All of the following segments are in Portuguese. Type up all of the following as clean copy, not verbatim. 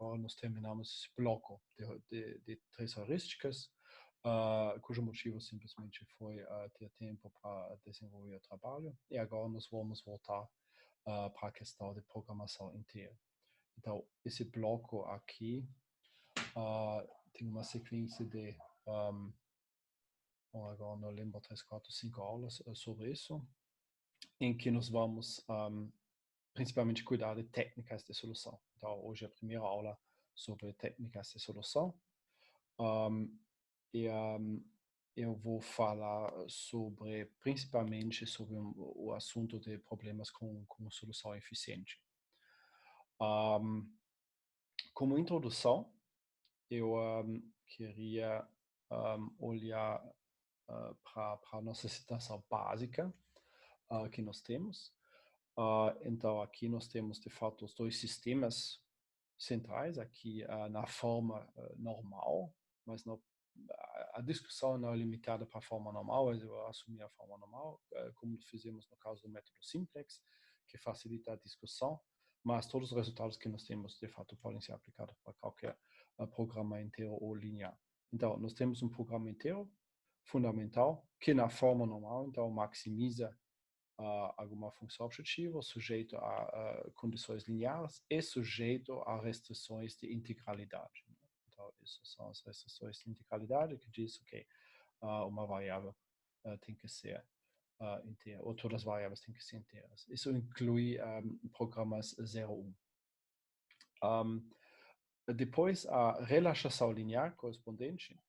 agora nós terminamos esse bloco de três heurísticas, cujo motivo simplesmente foi ter tempo para desenvolver o trabalho. E agora nós vamos voltar para a questão de programação inteira. Então, esse bloco aqui tem uma sequência de, agora não lembro, 3, 4, 5 aulas sobre isso, em que nós vamos principalmente cuidar de técnicas de solução. Então, hoje é a primeira aula sobre técnicas de solução. Eu vou falar principalmente sobre o assunto de problemas com solução eficiente. Como introdução, eu queria olhar para a nossa situação básica que nós temos. Então, aqui nós temos, de fato, os dois sistemas centrais, aqui na forma normal, mas a discussão não é limitada para a forma normal, mas eu vou assumir a forma normal, como fizemos no caso do método simplex, que facilita a discussão, mas todos os resultados que nós temos, de fato, podem ser aplicados para qualquer programa inteiro ou linear. Então, nós temos um programa inteiro fundamental, que na forma normal, então, maximiza alguma função objetiva, sujeito a condições lineares e sujeito a restrições de integralidade. Então, essas são as restrições de integralidade que diz que uma variável tem que ser inteira, ou todas as variáveis têm que ser inteiras. Isso inclui programas 0, 1. Depois, a relaxação linear correspondente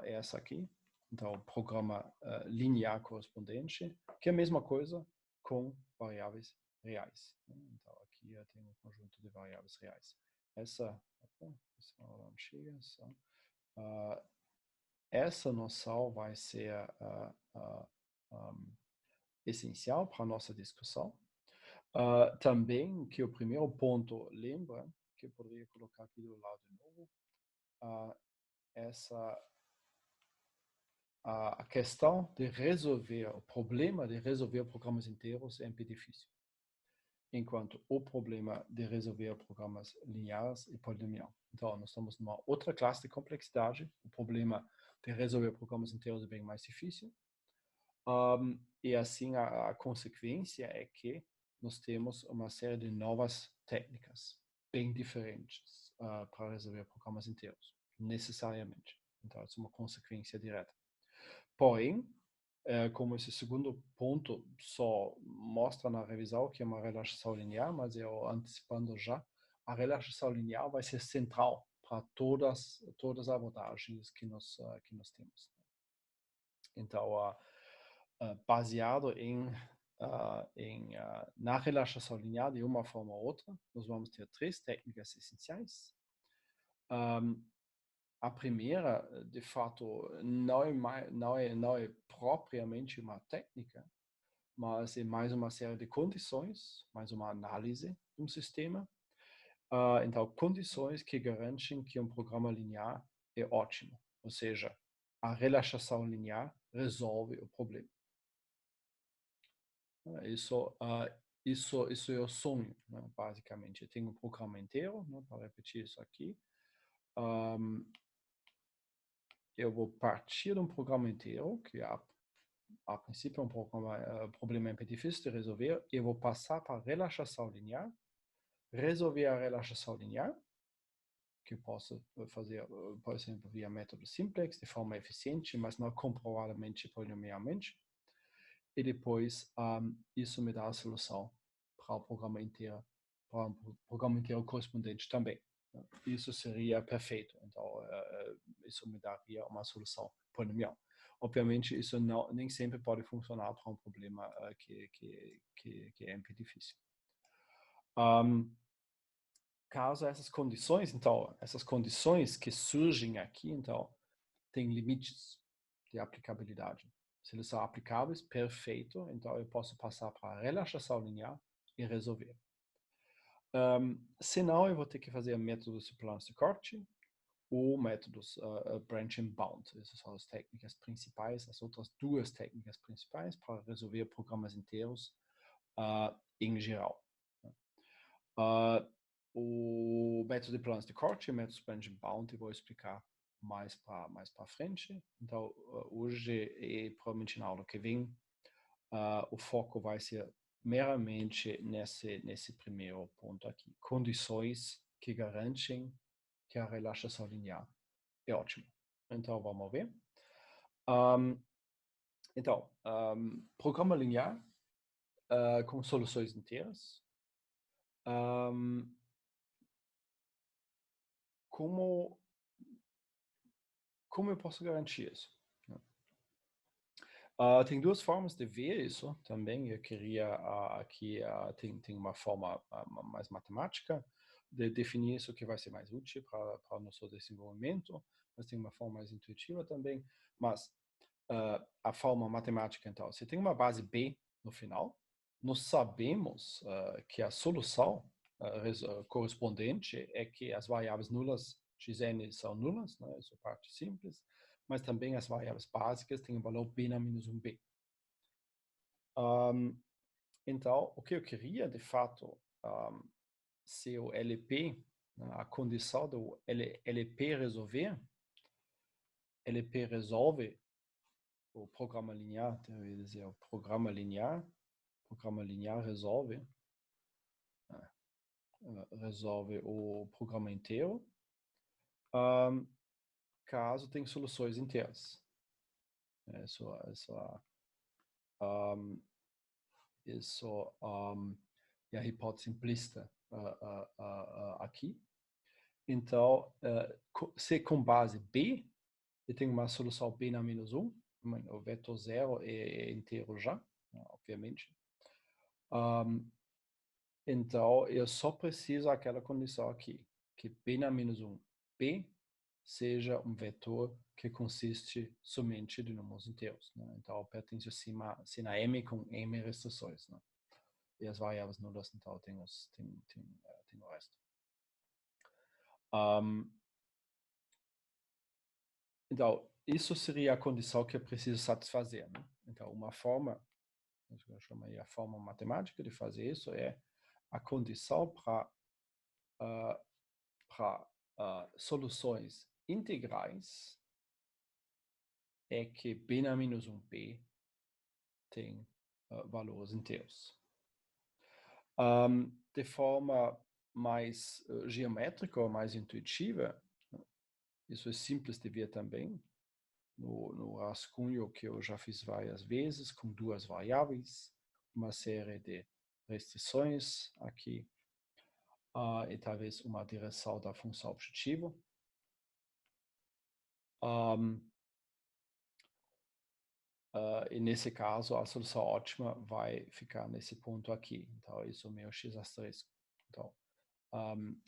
é essa aqui. Então, programa linear correspondente, que é a mesma coisa com variáveis reais. Então, aqui eu tenho um conjunto de variáveis reais. Essa noção vai ser essencial para a nossa discussão. Também que o primeiro ponto, lembra, que eu poderia colocar aqui do lado de novo, a questão de resolver, o problema de resolver programas inteiros é bem difícil. Enquanto o problema de resolver programas lineares é polinomial. Então, nós estamos numa outra classe de complexidade. O problema de resolver programas inteiros é bem mais difícil. E assim, a consequência é que nós temos uma série de novas técnicas bem diferentes para resolver programas inteiros, necessariamente. Então, isso é uma consequência direta. Porém, como esse segundo ponto só mostra na revisão que é uma relaxação linear, mas eu antecipando já, a relaxação linear vai ser central para todas as abordagens que nós temos. Então, baseado na relaxação linear de uma forma ou outra, nós vamos ter 3 técnicas essenciais. A primeira, de fato, não é propriamente uma técnica, mas é mais uma série de condições, mais uma análise de um sistema. Então, condições que garantem que um programa linear é ótimo, ou seja, a relaxação linear resolve o problema. Isso é o sonho, né, basicamente. Eu tenho um programa inteiro, né, para repetir isso aqui. Eu vou partir de um programa inteiro, que a princípio é um problema bem difícil de resolver. Eu vou passar para a relaxação linear, resolver a relaxação linear, que eu posso fazer, por exemplo, via método simplex, de forma eficiente, mas não comprovadamente polinomialmente. E depois, isso me dá a solução para o programa inteiro, para um programa inteiro correspondente também. Isso seria perfeito. Então, isso me daria uma solução polinomial. Obviamente, isso nem sempre pode funcionar para um problema que é bem difícil. Caso essas condições, então, essas condições que surgem aqui, então, têm limites de aplicabilidade. Se eles são aplicáveis, perfeito. Então, eu posso passar para a relaxação linear e resolver. Senão, eu vou ter que fazer métodos de planos de corte ou métodos branch and bound. Essas são as técnicas principais, as outras 2 técnicas principais para resolver programas inteiros em geral. o método de planos de corte e o método de plano de bounty vou explicar mais para frente. Então, hoje e provavelmente na aula que vem, o foco vai ser meramente nesse primeiro ponto aqui. Condições que garantem que a relaxação linear é ótima. Então, vamos ver. Programa linear com soluções inteiras. Como eu posso garantir isso? Tem duas formas de ver isso também. Eu queria aqui tem uma forma mais matemática de definir isso que vai ser mais útil para o nosso desenvolvimento, mas tem uma forma mais intuitiva também. Mas a forma matemática, então, se tem uma base B no final, nós sabemos que a solução correspondente é que as variáveis nulas xn são nulas, né? Isso é parte simples, mas também as variáveis básicas têm o valor b na menos 1b. Então, o que eu queria, de fato, se o LP, a condição do LP resolver, LP resolve o programa linear, eu ia dizer, o programa linear resolve o programa inteiro, caso tenha soluções inteiras. Isso é a hipótese implícita aqui. Então, se com base B, eu tenho uma solução B na menos 1, o vetor zero é inteiro já, obviamente. Então, eu só preciso aquela condição aqui, que B na menos 1, B seja um vetor que consiste somente de números inteiros. Né? Então, pertence assim a M com M restrições. Né? E as variáveis nulas, então, tem o resto. Então, isso seria a condição que eu preciso satisfazer. Né? Então, uma forma, eu chamo aí a forma matemática de fazer isso, é a condição para soluções integrais é que B na menos 1B tem valores inteiros. De forma mais geométrica ou mais intuitiva, isso é simples de ver também no rascunho que eu já fiz várias vezes, com duas variáveis, uma série de restrições aqui, e talvez uma direção da função objetivo. E nesse caso, a solução ótima vai ficar nesse ponto aqui. Então, isso é o meu x asterisco. Então,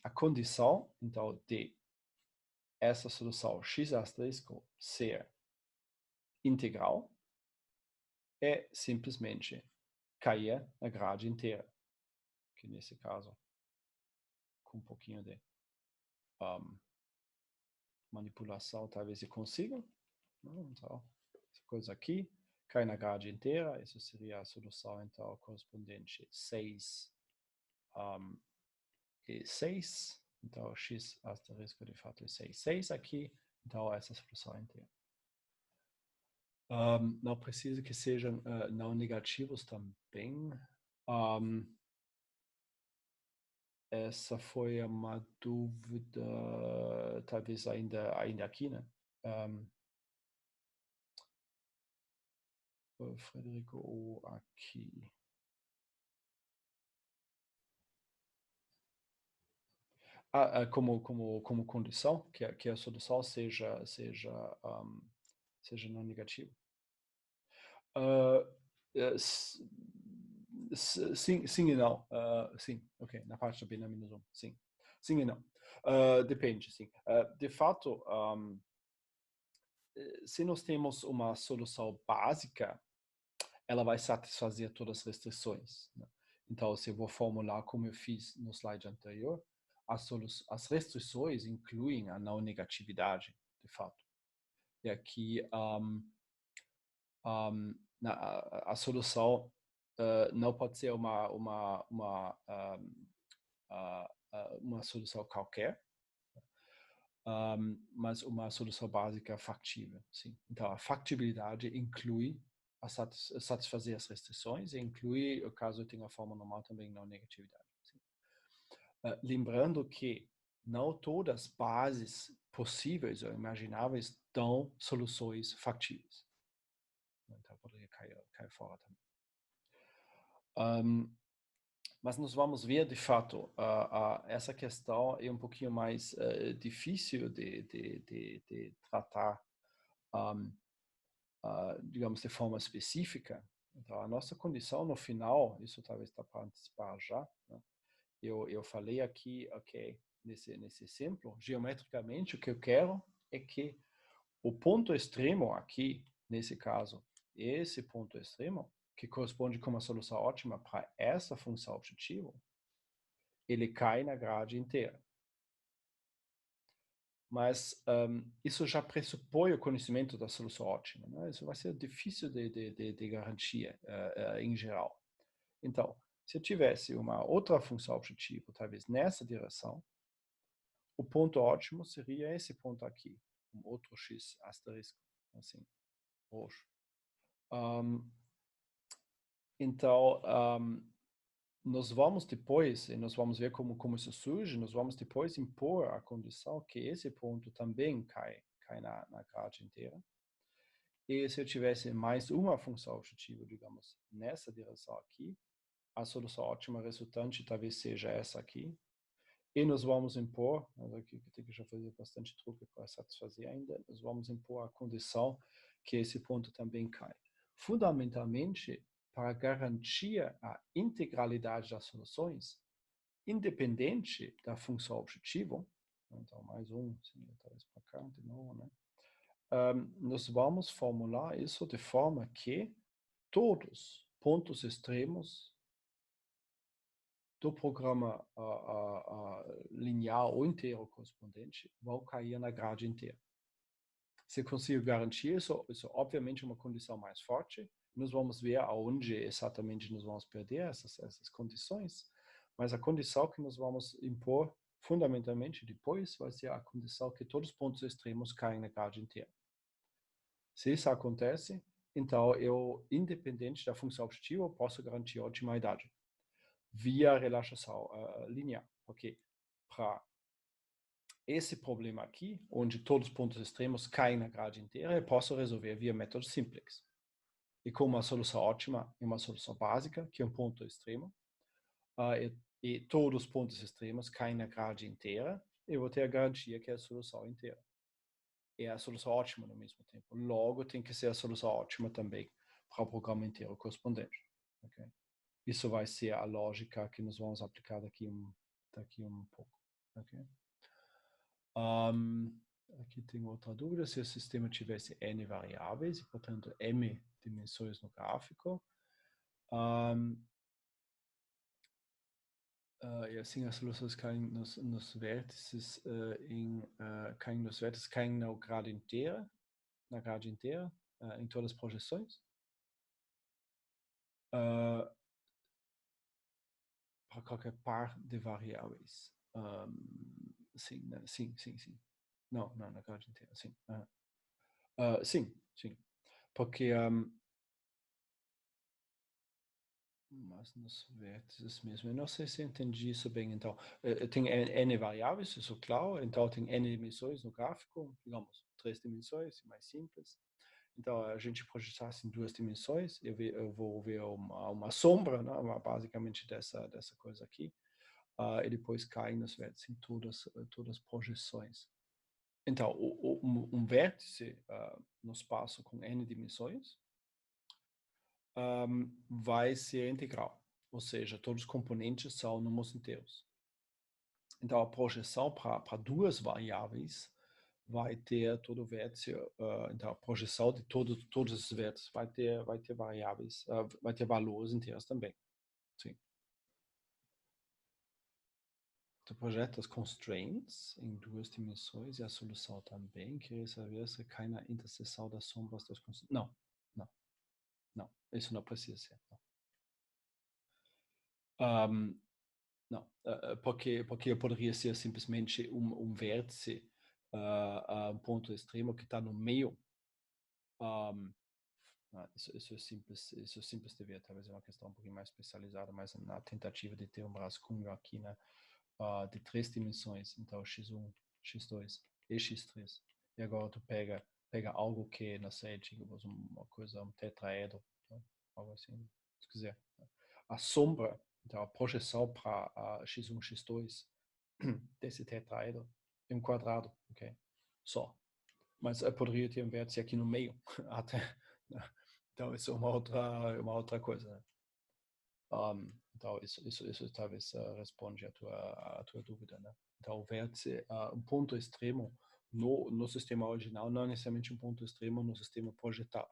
a condição então, de essa solução x asterisco ser integral é simplesmente cair na grade inteira. Que nesse caso, com um pouquinho de manipulação, talvez eu consiga. Então, essa coisa aqui cai na grade inteira. Isso seria a solução então correspondente 6 e 6. Então, x asterisco de fato é 6, 6 aqui. Então, essa solução inteira. Não precisa que sejam não negativos também. Essa foi uma dúvida, talvez ainda aqui, né? Frederico, ou aqui. Como condição que a solução seja não negativa. Sim e não. Sim, ok. Na parte B na menos 1. Sim. Sim e não. Depende, sim. De fato, se nós temos uma solução básica, ela vai satisfazer todas as restrições. Né? Então, se eu vou formular como eu fiz no slide anterior, as restrições incluem a não negatividade, de fato. E aqui a solução não pode ser uma uma solução qualquer, mas uma solução básica factível. Sim. Então, a factibilidade inclui satisfazer as restrições e inclui, caso eu tenha a forma normal, também não negatividade. Sim. Lembrando que não todas as bases possíveis ou imagináveis dão soluções factíveis. Então, poderia cair fora também. Mas nós vamos ver, de fato, essa questão é um pouquinho mais difícil de tratar, digamos, de forma específica. Então, a nossa condição no final, isso talvez está para antecipar já, né? Eu falei aqui, ok, nesse exemplo, geometricamente, o que eu quero é que o ponto extremo aqui, nesse caso, esse ponto extremo, que corresponde com uma solução ótima para essa função objetivo, ele cai na grade inteira. Mas isso já pressupõe o conhecimento da solução ótima, né? Isso vai ser difícil de garantir em geral. Então, se eu tivesse uma outra função objetivo, talvez nessa direção, o ponto ótimo seria esse ponto aqui, um outro x asterisco, assim, roxo. Então, nós vamos depois, e nós vamos ver como isso surge, nós vamos depois impor a condição que esse ponto também cai na grade inteira. E se eu tivesse mais uma função objetiva, digamos, nessa direção aqui, a solução ótima resultante talvez seja essa aqui. E nós vamos impor, aqui tem que já fazer bastante truque para satisfazer ainda, nós vamos impor a condição que esse ponto também cai. Fundamentalmente, para garantir a integralidade das soluções, independente da função objetivo, então mais talvez para cá de novo, né? Nós vamos formular isso de forma que todos pontos extremos do programa linear ou inteiro correspondente vão cair na grade inteira. Se eu consigo garantir isso, isso é obviamente uma condição mais forte. Nós vamos ver aonde exatamente nós vamos perder essas condições, mas a condição que nós vamos impor fundamentalmente depois vai ser a condição que todos os pontos extremos caem na grade inteira. Se isso acontece, então eu, independente da função objetiva, posso garantir a otimidade via relaxação linear. Porque para esse problema aqui, onde todos os pontos extremos caem na grade inteira, eu posso resolver via método simplex. E como uma solução ótima é uma solução básica, que é um ponto extremo, e todos os pontos extremos caem na grade inteira, eu vou ter a garantia que é a solução inteira. É a solução ótima no mesmo tempo. Logo, tem que ser a solução ótima também para o programa inteiro correspondente. Okay? Isso vai ser a lógica que nós vamos aplicar daqui um pouco. Okay? Aqui tem outra dúvida. Se o sistema tivesse n variáveis e, portanto, m dimensões no gráfico, e assim as soluções caem nos vértices, caem na grade inteira, em todas as projeções. Para qualquer par de variáveis. Sim. Não, na grade inteira, sim. Sim. Porque mas nos vértices mesmo. Eu não sei se eu entendi isso bem, então. Tem n variáveis, isso é claro. Então, tem n dimensões no gráfico, digamos, 3 dimensões, mais simples. Então, a gente projetasse em 2 dimensões, eu vou ver uma sombra, né, basicamente dessa coisa aqui. E depois cai nos vértices em todas as projeções. Então, um vértice no espaço com n dimensões vai ser integral, ou seja, todos os componentes são números inteiros. Então, a projeção para 2 variáveis vai ter todo o vértice, então a projeção de todos os vértices vai ter variáveis, vai ter valores inteiros também. Sim. Tu projetas constraints em 2 dimensões e a solução também queria saber se cai na interseção das sombras das constraints. Não, isso não precisa ser. Não, porque eu poderia ser simplesmente vértice, um ponto extremo que está no meio. Um, isso é simples de ver, talvez é uma questão um pouquinho mais especializada, mas na tentativa de ter um rascunho aqui, né, de 3 dimensões, então x1, x2 e x3. E agora tu pega algo que, não sei, digamos uma coisa, um tetraedro, né, algo assim, se quiser. A sombra, então a projeção para x1, x2 desse tetraedro é um quadrado, ok? Só. Mas eu poderia ter um vértice aqui no meio, até. Então, isso é uma outra coisa. Né? Então, isso talvez responde a tua dúvida. Né? Então, o vértice, um ponto extremo no sistema original, não é necessariamente um ponto extremo no sistema projetado.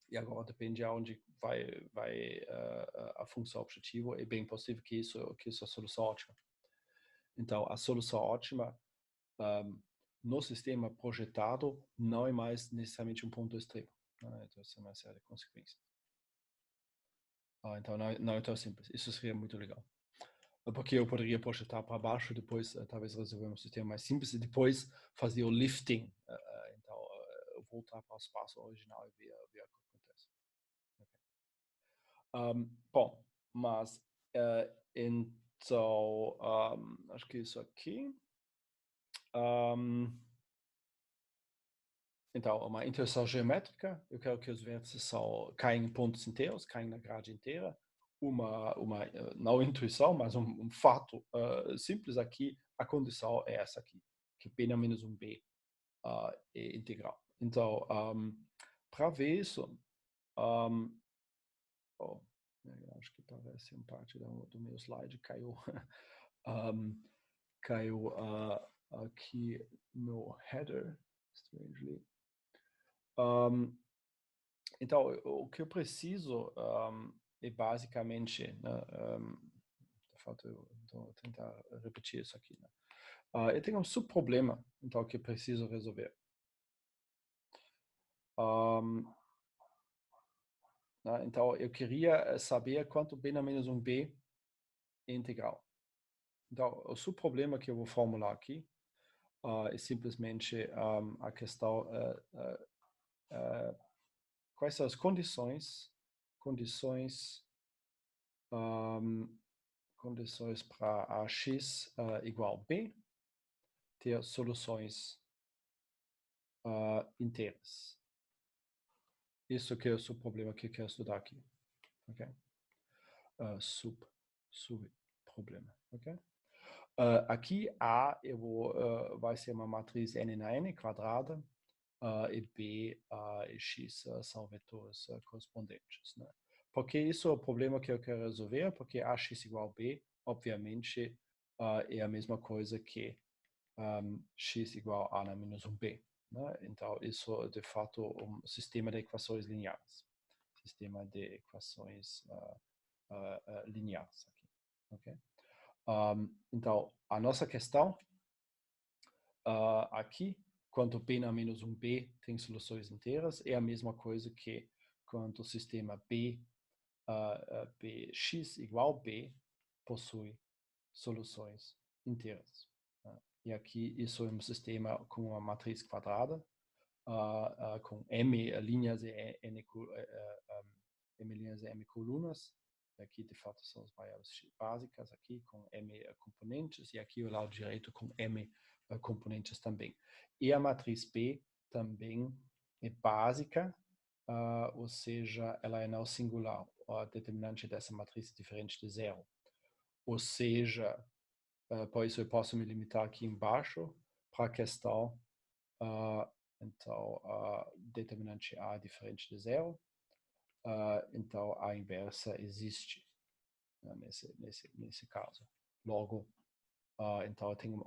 E agora depende aonde vai a função objetiva, é bem possível que isso é a solução ótima. Então, a solução ótima no sistema projetado não é mais necessariamente um ponto extremo. Né? Então, isso é uma série de consequências. Então, não é tão simples. Isso seria muito legal. Porque eu poderia projetar para baixo, depois talvez resolver um sistema mais simples e depois fazer o lifting. Então, voltar para o espaço original e ver o que acontece. Bom, mas então, acho que isso aqui. Então, uma intuição geométrica, eu quero que os vértices caem em pontos inteiros, caem na grade inteira. Uma não intuição, mas um fato simples aqui, a condição é essa aqui, que b na menos 1b é integral. Então, para ver isso, acho que parece parte do meu slide caiu, caiu aqui no header, strangely. Então, o que eu preciso é basicamente, né, vou tentar repetir isso aqui. Né? Eu tenho um subproblema, então, que eu preciso resolver. Né, então, eu queria saber quanto b na menos 1b é integral. Então, o subproblema que eu vou formular aqui é simplesmente a questão quais são as condições para ax igual b ter soluções inteiras. Isso que é o subproblema que eu quero estudar aqui. Ok? Subproblema. Ok? Aqui A vai ser uma matriz n na n quadrada e B e x são vetores correspondentes. Né? Porque isso é o problema que eu quero resolver, porque ax igual a B, obviamente, é a mesma coisa que x igual a na menos 1b. Né? Então, isso é de fato um sistema de equações lineares. Sistema de equações lineares aqui. Okay? Então, a nossa questão aqui, quando b na menos 1b tem soluções inteiras, é a mesma coisa que quando o sistema bx igual b possui soluções inteiras. E aqui isso é um sistema com uma matriz quadrada, com m linhas e m linhas e m colunas. Aqui, de fato, são as variáveis básicas, aqui com m componentes, e aqui o lado direito com m componentes também. E a matriz B também é básica, ou seja, ela é não singular. O determinante dessa matriz é diferente de zero. Ou seja, por isso eu posso me limitar aqui embaixo para a questão, então, determinante A é diferente de zero, então a inversa existe, né, nesse caso. Logo, então eu tenho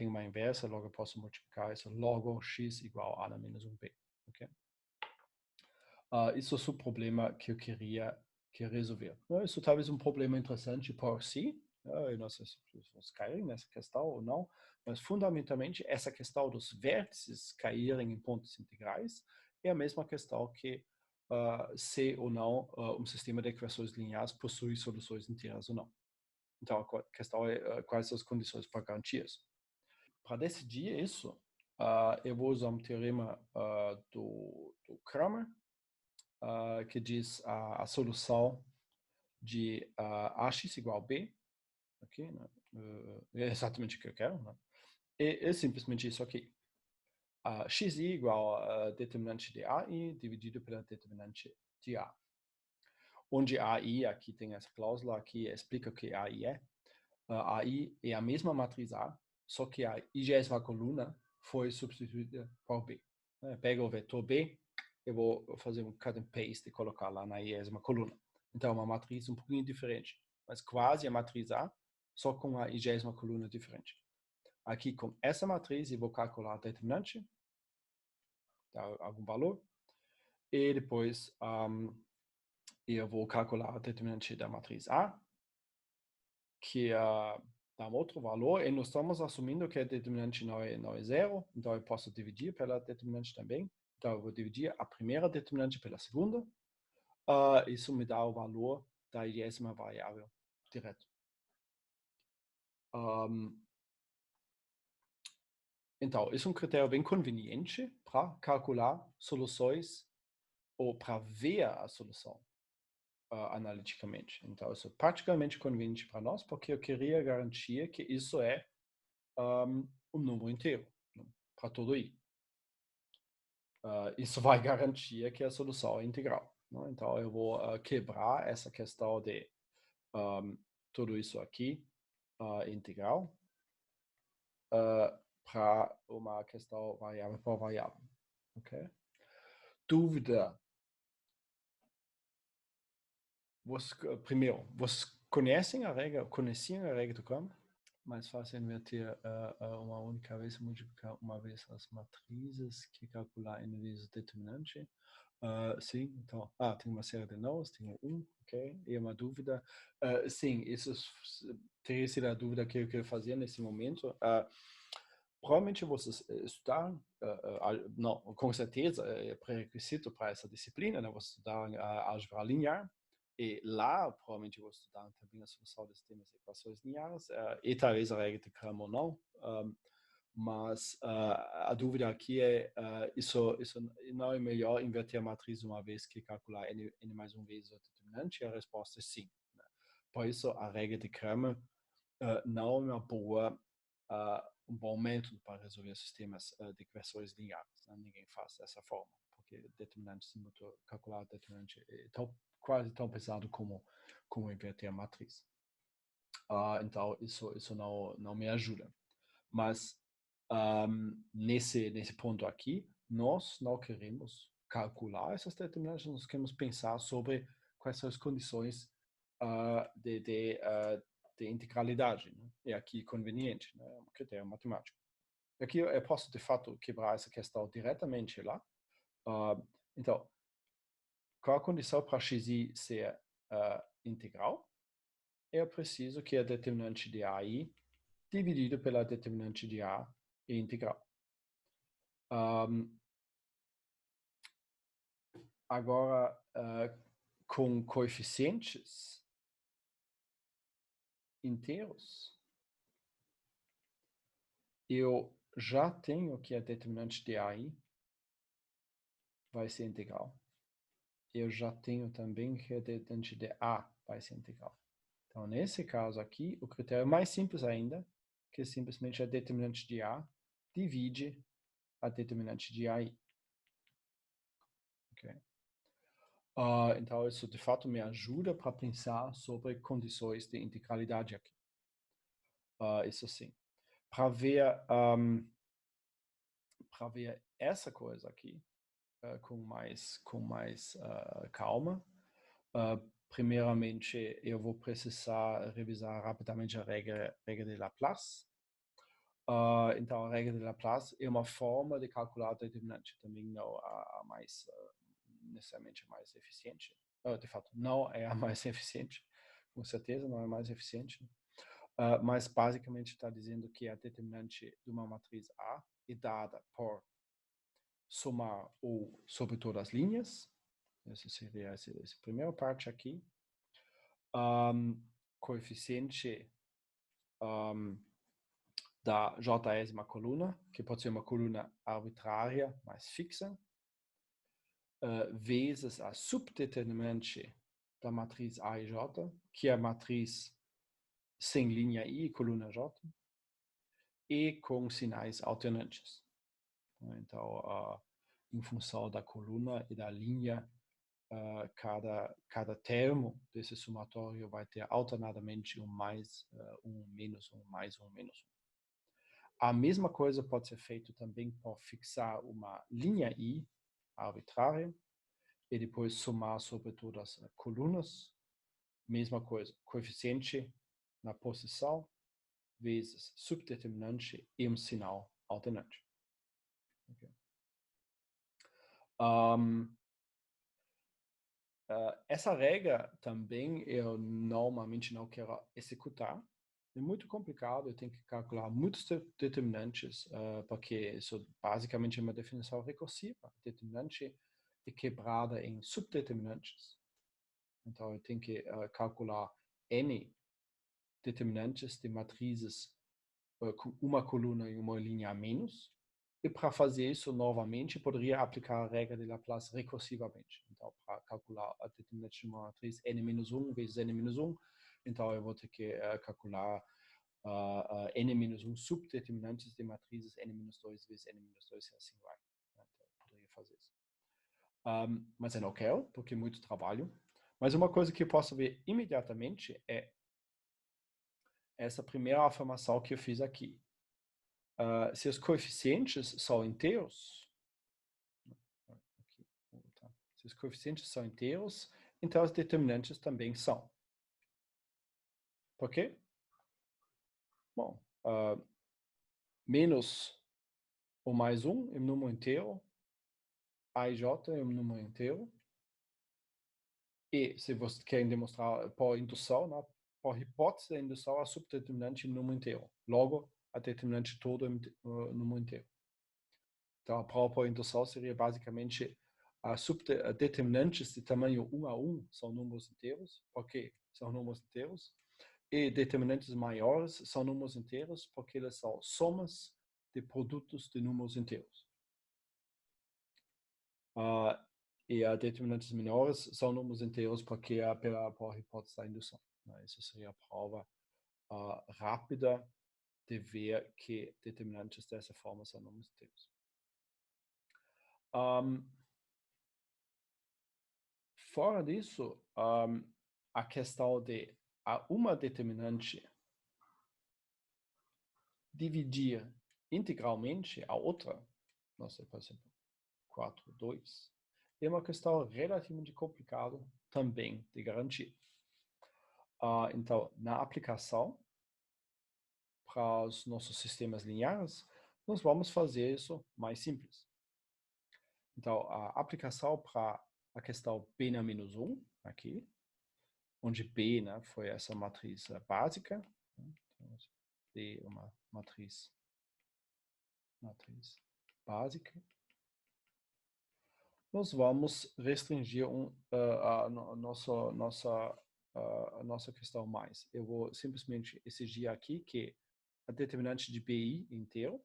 uma inversa, logo eu posso multiplicar isso, logo x igual a A na menos 1b. Okay? Isso é o problema que eu queria resolver. Isso talvez um problema interessante por si, eu não sei se vocês caírem nessa questão ou não, mas fundamentalmente essa questão dos vértices caírem em pontos integrais é a mesma questão que se ou não um sistema de equações lineares possui soluções inteiras ou não. Então, a questão é quais são as condições para garantias. Para decidir isso, eu vou usar um teorema do Cramer, que diz a solução de AX igual a B, aqui, né? É exatamente o que eu quero, né? E é simplesmente isso aqui. Xi igual a determinante de AI dividido pela determinante de A. Onde AI, aqui tem essa cláusula, aqui explica o que AI é. AI é a mesma matriz A, só que a 20ª coluna foi substituída por B. Pega o vetor B, eu vou fazer um cut and paste e colocar lá na 20ª coluna. Então, é uma matriz um pouquinho diferente, mas quase a matriz A, só com a 20ª coluna diferente. Aqui, com essa matriz, eu vou calcular a determinante, dá algum valor, e depois eu vou calcular a determinante da matriz A, que dá um outro valor, e nós estamos assumindo que a determinante não é zero, então eu posso dividir pela determinante também. Então eu vou dividir a primeira determinante pela segunda, isso me dá o valor da 20ª variável direto. Então, isso é um critério bem conveniente para calcular soluções ou para ver a solução analiticamente. Então, isso é praticamente conveniente para nós, porque eu queria garantir que isso é um número inteiro, né, para todo i. Isso vai garantir que a solução é integral. Né? Então, eu vou quebrar essa questão de tudo isso aqui integral para uma questão variável por variável. Okay? Dúvida? Primeiro, vocês conheciam a regra do Cramer? Mais fácil inverter uma única vez, multiplicar uma vez as matrizes que calcular em vez do determinante. Sim, então, tem uma série de nós, tem ok, e uma dúvida. Sim, isso teria sido a dúvida que eu queria fazer nesse momento. Provavelmente vocês estudaram, não, com certeza é pré-requisito para essa disciplina, né? Vocês estudaram a álgebra linear, e lá provavelmente vocês estudaram também a solução de sistemas de equações lineares, e talvez a regra de Cramer ou não, mas a dúvida aqui é, isso não é melhor inverter a matriz uma vez que calcular n mais uma vez o determinante? E a resposta é sim. Né? Por isso, a regra de Cramer não é uma boa um bom método para resolver sistemas de equações lineares. Né? Ninguém faz dessa forma, porque determinante calcular determinante é quase tão pesado como inverter a matriz. Então, isso não me ajuda. Mas nesse ponto aqui, nós não queremos calcular essas determinantes, nós queremos pensar sobre quais são as condições de integralidade, né? E aqui conveniente, né? É um critério matemático. Aqui eu posso, de fato, quebrar essa questão diretamente lá. Então, qual a condição para xi ser integral? Eu preciso que a determinante de AI dividido pela determinante de A é integral. Agora, com coeficientes inteiros, eu já tenho que a determinante de AI vai ser integral. Eu já tenho também que a determinante de A vai ser integral. Então, nesse caso aqui, o critério é mais simples ainda, que é simplesmente a determinante de A divide a determinante de AI. Okay? Então, isso de fato me ajuda para pensar sobre condições de integralidade aqui. Isso sim. Para ver essa coisa aqui com mais calma, primeiramente eu vou precisar revisar rapidamente a regra de Laplace. Então, a regra de Laplace é uma forma de calcular o determinante, também não a mais necessariamente a mais eficiente. De fato, não é a mais eficiente, com certeza não é a mais eficiente. Mas basicamente está dizendo que a determinante de uma matriz A é dada por somar ou sobre todas as linhas. Essa seria essa primeira parte aqui. coeficiente da jésima coluna, que pode ser uma coluna arbitrária, mais fixa, vezes a subdeterminante da matriz A e J, que é a matriz sem linha I e coluna J, e com sinais alternantes. Então, em função da coluna e da linha, cada termo desse somatório vai ter alternadamente um mais, um menos um, mais um, menos um. A mesma coisa pode ser feito também por fixar uma linha I arbitrária e depois somar sobre todas as colunas. Mesma coisa, coeficiente na posição vezes subdeterminante e sinal alternante. Okay. Essa regra também eu normalmente não quero executar. É muito complicado, eu tenho que calcular muitos determinantes, porque isso basicamente é uma definição recursiva. Determinante é quebrada em subdeterminantes. Então, eu tenho que calcular N determinantes de matrizes com uma coluna e uma linha a menos. E para fazer isso novamente, poderia aplicar a regra de Laplace recursivamente. Então, para calcular a determinante de uma matriz n-1 vezes n-1, então eu vou ter que calcular n-1 subdeterminantes de matrizes n-2 vezes n-2 e assim vai. Então, eu poderia fazer isso. Mas eu não quero, porque é muito trabalho. Mas uma coisa que eu posso ver imediatamente é essa primeira afirmação que eu fiz aqui. Se os coeficientes são inteiros, se os coeficientes são inteiros, então os determinantes também são. Por quê? Bom, menos ou mais 1 é um número inteiro, A e J é um número inteiro, e se você quer demonstrar por indução, né, por hipótese da indução, a subdeterminante é um número inteiro. Logo, a determinante todo é um número inteiro. Então, a prova por indução seria basicamente determinantes de tamanho 1 a 1 são números inteiros. Por quê? São números inteiros. E determinantes maiores são números inteiros porque eles são somas de produtos de números inteiros. E determinantes menores são números inteiros porque é por hipótese da indução. Isso seria a prova rápida de ver que determinantes dessa forma são números inteiros. Fora disso, a questão de uma determinante dividir integralmente a outra, não sei, por exemplo, 4, 2, é uma questão relativamente complicada também de garantir. Então, na aplicação para os nossos sistemas lineares, nós vamos fazer isso mais simples. Então, a aplicação para a questão B na menos 1, aqui, onde B, né, foi essa matriz básica, né? Então, B é uma matriz básica. Nós vamos restringir a nossa questão mais. Eu vou simplesmente exigir aqui que a determinante de BI inteiro,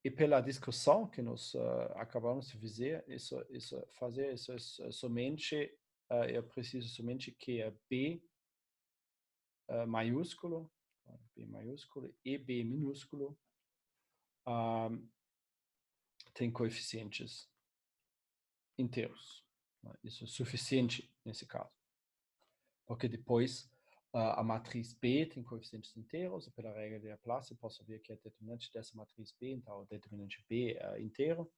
e pela discussão que nós acabamos de fazer, isso é somente, eu preciso somente que B maiúsculo e B minúsculo tem coeficientes inteiros. Isso é suficiente nesse caso. Porque depois a matriz B tem coeficientes inteiros, e pela regra de Laplace eu posso ver que é determinante dessa matriz B, então o determinante B é inteiro,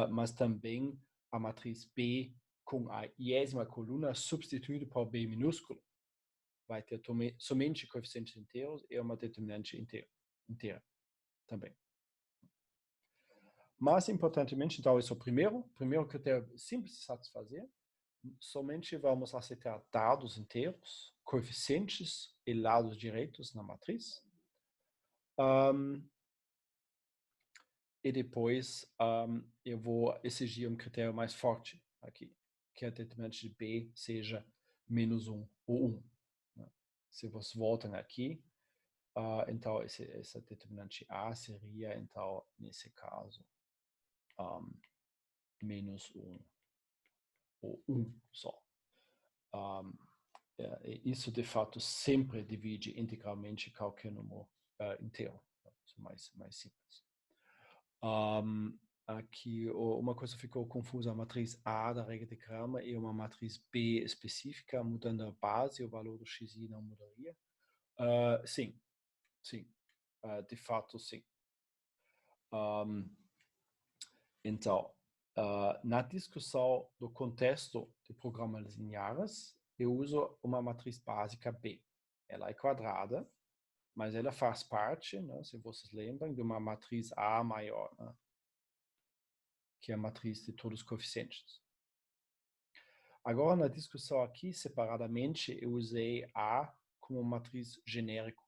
mas também a matriz B com a iésima coluna substituída por B minúsculo vai ter somente coeficientes inteiros e uma determinante inteira também. Mais importantemente, então, esse é o primeiro critério simples de satisfazer. Somente vamos aceitar dados inteiros, coeficientes e lados direitos na matriz. E depois eu vou exigir um critério mais forte aqui, que a determinante de B seja menos 1 ou 1. Né? Se vocês voltam aqui, então essa determinante A seria, então, nesse caso, menos 1 ou 1 só. Isso, de fato, sempre divide integralmente qualquer número inteiro. Isso é mais simples. Aqui, uma coisa ficou confusa, a matriz A da regra de Cramer e uma matriz B específica, mudando a base, o valor do xi não mudaria? Sim, de fato, sim. Então, na discussão do contexto de programas lineares, eu uso uma matriz básica B. Ela é quadrada, mas ela faz parte, né, se vocês lembram, de uma matriz A maior, né, que é a matriz de todos os coeficientes. Agora, na discussão aqui, separadamente, eu usei A como matriz genérica,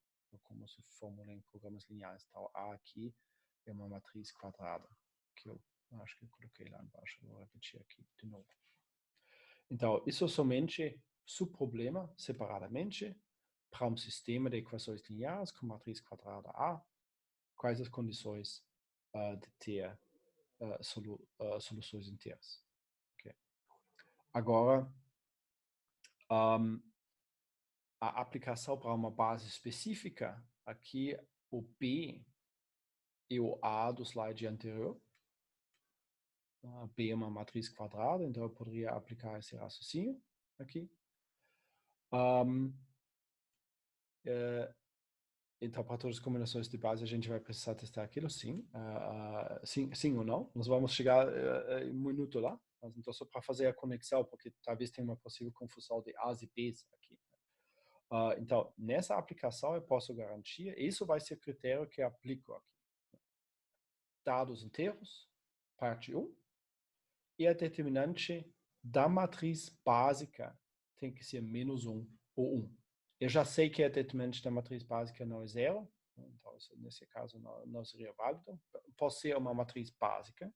como se formula em programas lineares. Então, A aqui é uma matriz quadrada, que eu acho que eu coloquei lá embaixo, vou repetir aqui de novo. Então, isso é somente subproblema, separadamente, para um sistema de equações lineares com matriz quadrada A, quais as condições de ter soluções inteiras. Okay. Agora, a aplicação para uma base específica, aqui o B e o A do slide anterior. B é uma matriz quadrada, então eu poderia aplicar esse raciocínio aqui. Então, para todas as combinações de base, a gente vai precisar testar aquilo, sim. Sim ou não. Nós vamos chegar em um minuto lá, mas então só para fazer a conexão, porque talvez tenha uma possível confusão de A's e B's aqui. Então, nessa aplicação eu posso garantir, isso vai ser o critério que eu aplico aqui. Dados inteiros, parte 1, e a determinante da matriz básica tem que ser menos 1 ou 1. Eu já sei que a determinante da matriz básica não é zero, então nesse caso não seria válido. Pode ser uma matriz básica,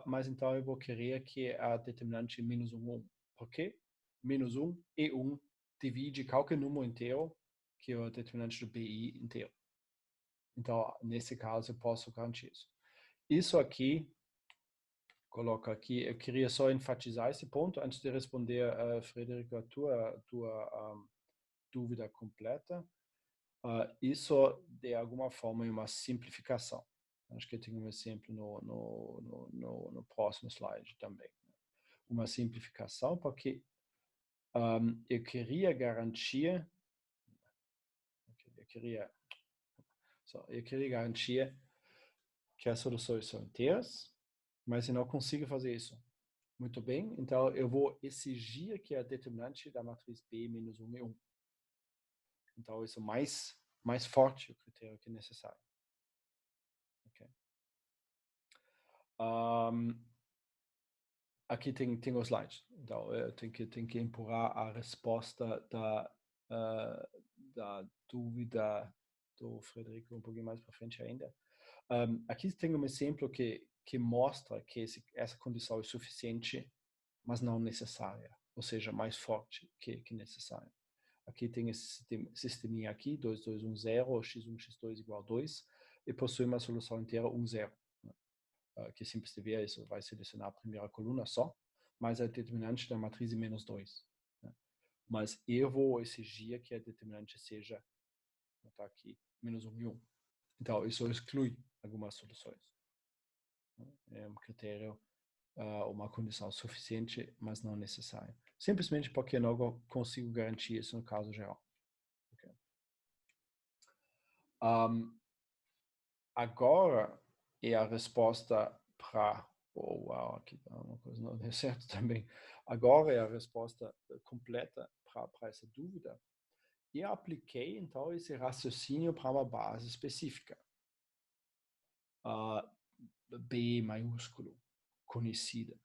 mas então eu vou querer que a determinante é menos 1 ou 1. Por quê? Menos 1 e 1 divide qualquer número inteiro, que é o determinante do BI inteiro. Então, nesse caso, eu posso garantir isso. Isso aqui, coloco aqui, eu queria só enfatizar esse ponto, antes de responder, Frederico, a tua dúvida completa. Isso, de alguma forma, é uma simplificação. Acho que tem um exemplo no próximo slide também. Uma simplificação, porque eu queria garantir, eu queria garantir que as soluções são inteiras, mas eu não consigo fazer isso. Muito bem, então eu vou exigir que a determinante da matriz B menos 1 é 1. Então isso é mais forte o critério que é necessário. Okay. Aqui tem os slides. Então eu tenho que empurrar a resposta da dúvida do Frederico um pouquinho mais para frente ainda. Aqui tem um exemplo que mostra que essa condição é suficiente, mas não necessária, ou seja, mais forte que necessária. Aqui tem esse sisteminha aqui, 2, 2, 1, 0, x1, x2 igual a 2, e possui uma solução inteira 1, 0. Que é simples de ver, isso vai selecionar a primeira coluna só, mas a determinante da matriz é menos 2. Né? Mas eu vou exigir que a determinante seja, tá aqui, menos 1 e 1. Então, isso exclui algumas soluções. É um critério, uma condição suficiente, mas não necessária. Simplesmente porque eu não consigo garantir isso no caso geral. Okay. Agora é a resposta para... Oh, uau, aqui tá uma coisa não deu certo também. Agora é a resposta completa para essa dúvida. E eu apliquei, então, esse raciocínio para uma base específica. B maiúsculo, conhecida.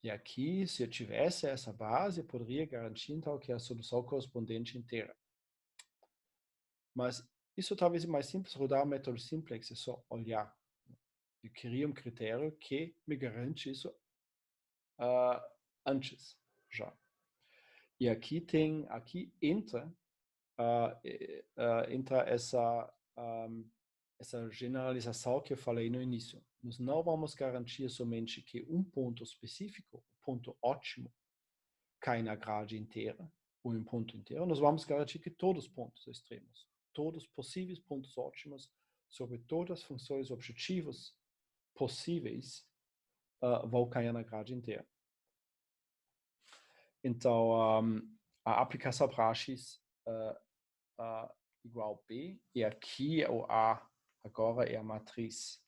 E aqui, se eu tivesse essa base, eu poderia garantir, então, que é a solução correspondente inteira. Mas isso talvez é mais simples, rodar o método simplex é só olhar. Eu queria um critério que me garante isso antes, já. E aqui entra essa generalização que eu falei no início. Nós não vamos garantir somente que um ponto específico, ponto ótimo, cai na grade inteira, ou em ponto inteiro. Nós vamos garantir que todos os pontos extremos, todos os possíveis pontos ótimos sobre todas as funções objetivas possíveis vão cair na grade inteira. Então, a aplicação praxis igual B, e aqui o A agora é a matriz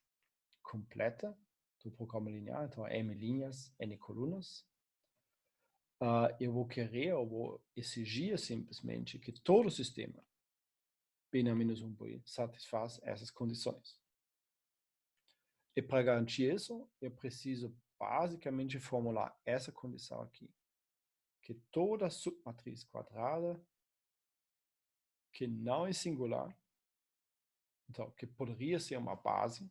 completa do programa linear, então M linhas, N colunas. Eu vou exigir simplesmente que todo o sistema B-1B satisfaz essas condições. E para garantir isso, eu preciso basicamente formular essa condição aqui, que toda submatriz quadrada que não é singular, então que poderia ser uma base,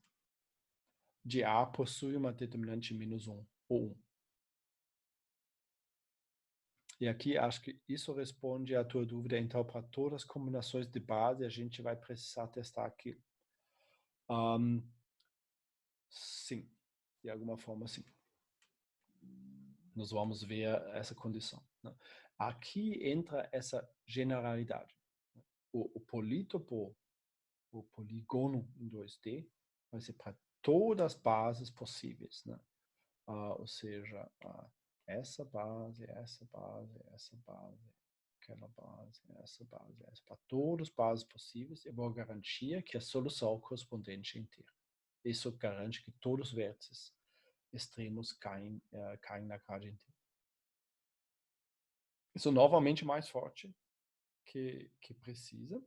de A possui uma determinante -1 ou 1. E aqui acho que isso responde à tua dúvida. Então, para todas as combinações de base, a gente vai precisar testar aquilo. Sim, de alguma forma sim. Nós vamos ver essa condição. Né? Aqui entra essa generalidade. O polítopo, o polígono em 2D, vai ser para todas as bases possíveis. Né? Ou seja, essa base, essa base, essa base, aquela base, essa, para todas as bases possíveis, eu vou garantir que a solução correspondente é inteira. Isso garante que todos os vértices extremos caem na grade inteira. Isso novamente mais forte que precisa,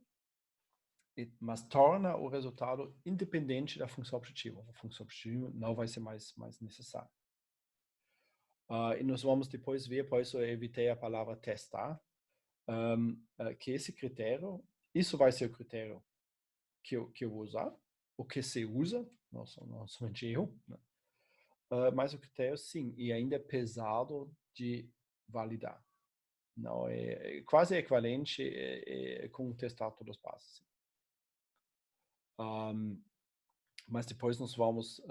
mas torna o resultado independente da função objetiva. A função objetiva não vai ser mais necessária. E nós vamos depois ver, por isso eu evitei a palavra testar, que esse critério, isso vai ser o critério que eu vou usar, o que se usa, não somente eu, né? Mas o critério sim, e ainda é pesado de validar. Não, é quase equivalente com testar todas as bases. Mas depois nós vamos,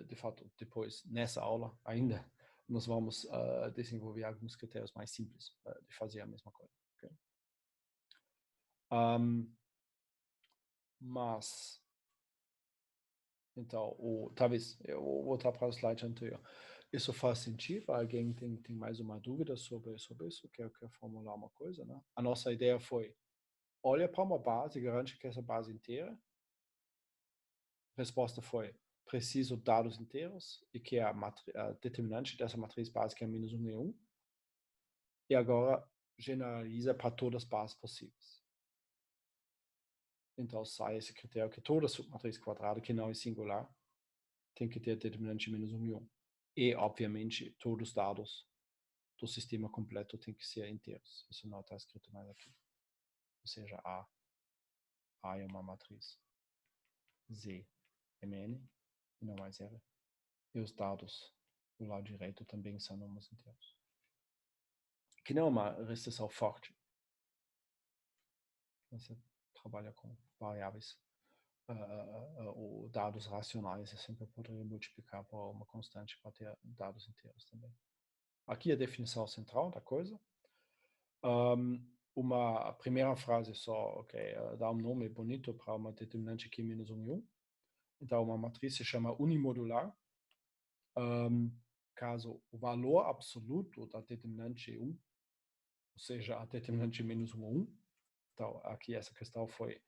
de fato, depois nessa aula ainda, nós vamos desenvolver alguns critérios mais simples de fazer a mesma coisa. Okay? Mas, então, talvez, eu vou voltar para o slide anterior. Isso faz sentido? Alguém tem mais uma dúvida sobre isso? Quer formular uma coisa? Né? A nossa ideia foi, olha para uma base, garante que essa base inteira. A resposta foi, preciso dados inteiros e que a determinante dessa matriz básica é -1 e 1. E agora generaliza para todas as bases possíveis. Então sai esse critério que toda submatriz quadrada que não é singular tem que ter determinante -1 e 1. E, obviamente, todos os dados do sistema completo tem que ser inteiros. Isso não está escrito mais aqui. Ou seja, A é uma matriz Z, Mn, e não mais R. E os dados do lado direito também são números inteiros. Que não é uma restrição forte. Você trabalha com variáveis ou dados racionais, você sempre poderia multiplicar por uma constante para ter dados inteiros também. Aqui a definição central da coisa. Uma primeira frase só, dá um nome bonito para uma determinante aqui -1 e 1. Então, uma matriz se chama unimodular. Caso o valor absoluto da determinante é 1, ou seja, a determinante -1 ou 1. Então, aqui essa questão foi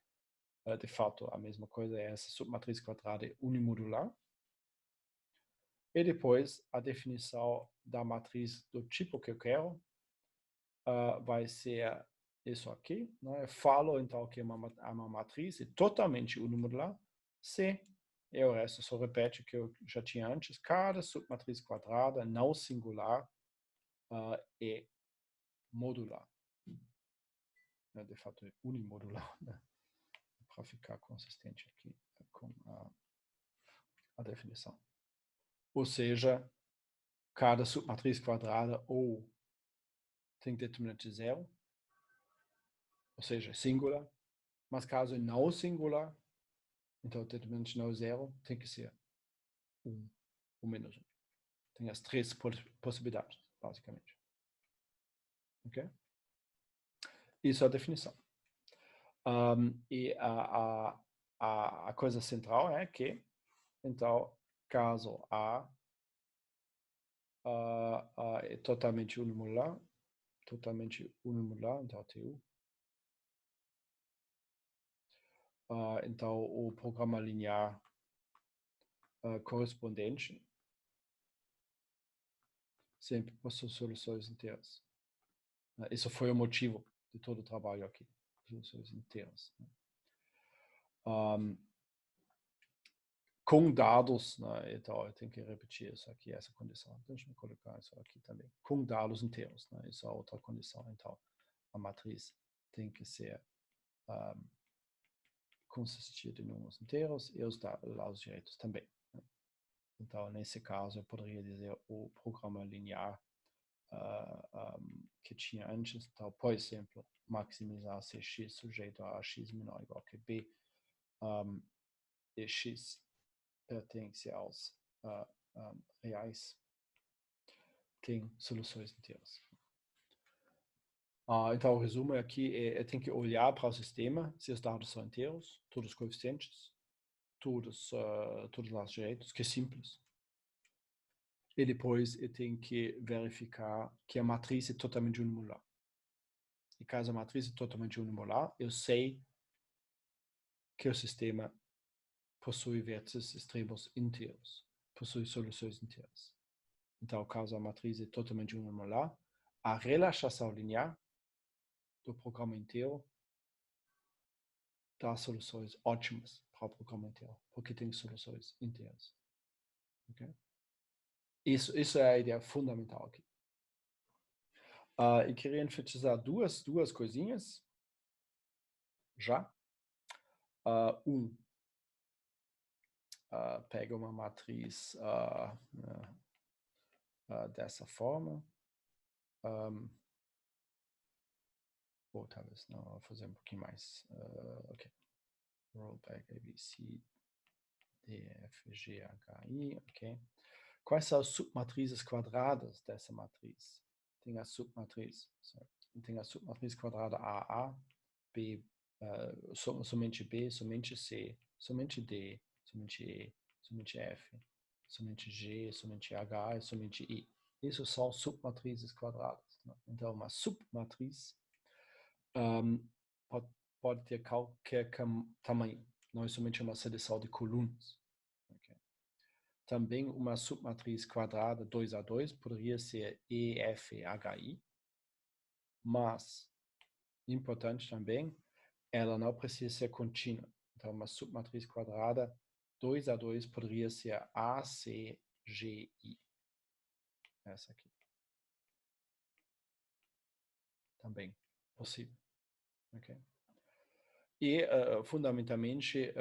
de fato a mesma coisa, é essa submatriz quadrada unimodular. E depois a definição da matriz do tipo que eu quero vai ser isso aqui. Né? Eu falo então que uma matriz é totalmente unimodular se, e o resto só repete o que eu já tinha antes, cada submatriz quadrada não singular é modular. De fato é unimodular, né? Para ficar consistente aqui com a definição. Ou seja, cada submatriz quadrada ou tem determinante zero, ou seja, singular. Mas caso não singular, então o determinante não zero tem que ser 1 ou menos 1. Tem as três possibilidades, basicamente. Ok? Isso é a definição. E a coisa central é que, então, caso A é totalmente unimodular, então TU. Então, o programa linear correspondente sempre possui soluções inteiras. Isso foi o motivo de todo o trabalho aqui, soluções inteiras. Com dados, né? Então eu tenho que repetir isso aqui, essa condição. Deixa eu colocar isso aqui também. Com dados inteiros, né? Isso é outra condição. Então a matriz tem que ser consistir de números inteiros e os lados direitos também. Né? Então nesse caso eu poderia dizer o programa linear que tinha antes, então, por exemplo, maximizar se x sujeito a x menor ou igual que b, e x pertence aos reais, tem soluções inteiras. Então, o resumo aqui é tem que olhar para o sistema, se os dados são inteiros, todos os coeficientes, todos os lados direitos, que é simples. E depois eu tenho que verificar que a matriz é totalmente unimodular. E caso a matriz é totalmente unimodular, eu sei que o sistema possui vértices extremos inteiros, possui soluções inteiras. Então, caso a matriz é totalmente unimodular, a relaxação linear do programa inteiro dá soluções ótimas para o programa inteiro, porque tem soluções inteiras. Okay? Isso é a ideia fundamental aqui. Eu queria enfatizar duas coisinhas já. Pega uma matriz dessa forma. Ou talvez não, vou fazer um pouquinho mais. Ok. Rollback ABC, D, F, G, H, I. Ok. Quais são as submatrizes quadradas dessa matriz? Tem a submatriz quadrada AA, B, somente B, somente C, somente D, somente E, somente F, somente G, somente H e somente I. Isso são submatrizes quadradas. Né? Então, uma submatriz pode ter qualquer tamanho, não é somente uma seleção de colunas. Okay? Também uma submatriz quadrada 2A2 poderia ser EFHI, mas, importante também, ela não precisa ser contínua. Então, uma submatriz quadrada 2A2 poderia ser ACGI. Essa aqui. Também possível. Okay? E, fundamentalmente,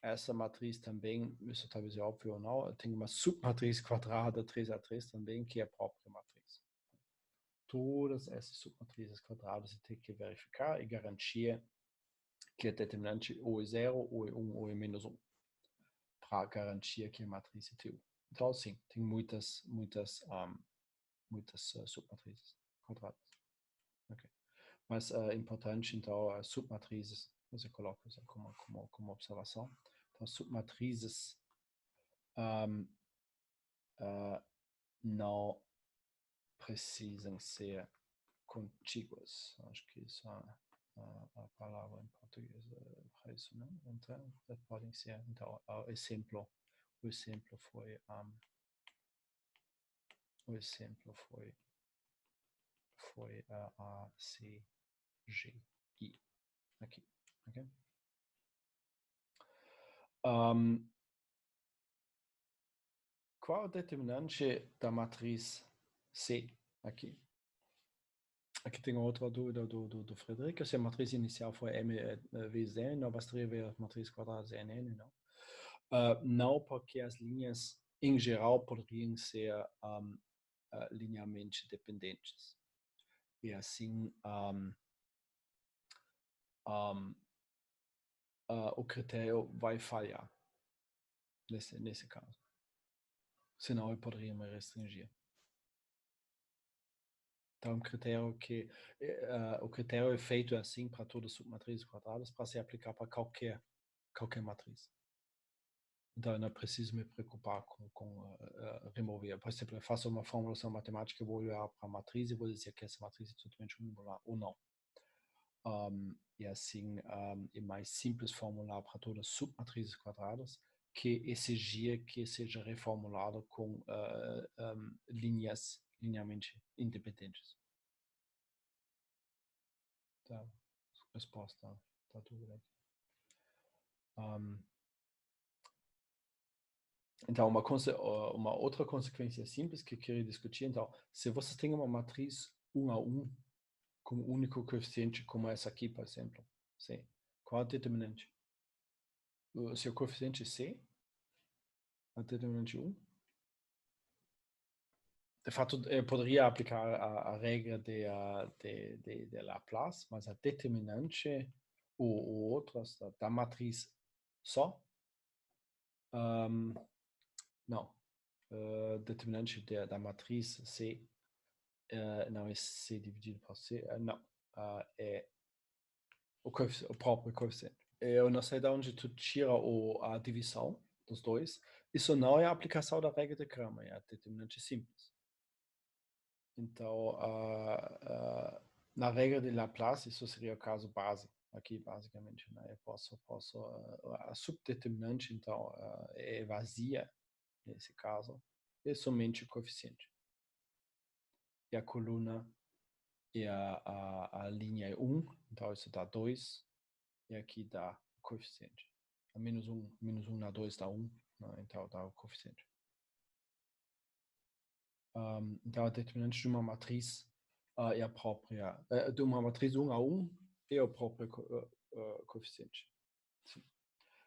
essa matriz também, isso talvez é óbvio ou não, tem uma submatriz quadrada 3A3 também, que é a própria matriz. Todas essas submatrizes quadradas você tem que verificar e garantir que a determinante ou é 0, ou é 1, ou é menos 1, para garantir que a matriz é TU. Então, sim, tem muitas submatrizes quadradas. Okay. Mas é importante, então, as submatrizes, você coloca isso como observação. Então, submatrizes não precisam ser contíguas. Acho que isso é a palavra em português para isso, né? Então, podem ser. Então, o exemplo foi a CGI aqui, ok? Qual é o determinante da matriz C aqui? Aqui tem outra dúvida do Frederico, se a matriz inicial foi M vezes N, não bastaria ver a matriz quadrada ZNN, não? Não, porque as linhas, em geral, poderiam ser linearmente dependentes. E assim, o critério vai falhar nesse caso. Senão eu poderia me restringir. Então, o critério é feito assim para todas as submatrizes quadradas para se aplicar para qualquer matriz. Então, eu não preciso me preocupar com remover. Por exemplo, eu faço uma formulação matemática, eu vou olhar para a matriz e vou dizer que essa matriz é totalmente unipolar ou não. E assim, é mais simples formular para todas as submatrizes quadradas que exigir que seja reformulado com linhas linearmente independentes. Tá, resposta, tá tudo bem. Então, uma outra consequência simples que eu queria discutir, então, se você tem uma matriz 1 a 1 com um único coeficiente, como essa aqui, por exemplo, C, qual é o determinante? O seu coeficiente C é o determinante 1? De fato, eu poderia aplicar a regra de Laplace, mas a determinante ou outras da matriz só? Não. Determinante da matriz C não é C dividido por C, não. É o próprio coeficiente. Eu não sei de onde tu tira a divisão dos dois. Isso não é a aplicação da regra de Cramer, é a determinante simples. Então, na regra de Laplace, isso seria o caso base, aqui basicamente. Né? Eu posso a subdeterminante, então, é vazia, nesse caso, é somente o coeficiente. E a coluna e a linha é 1, então isso dá 2, e aqui dá o coeficiente. A menos 1 na 2 dá 1, né? Então dá o coeficiente. Então a determinante de uma matriz é a própria, de uma matriz 1 a 1 é o próprio coeficiente. Sim.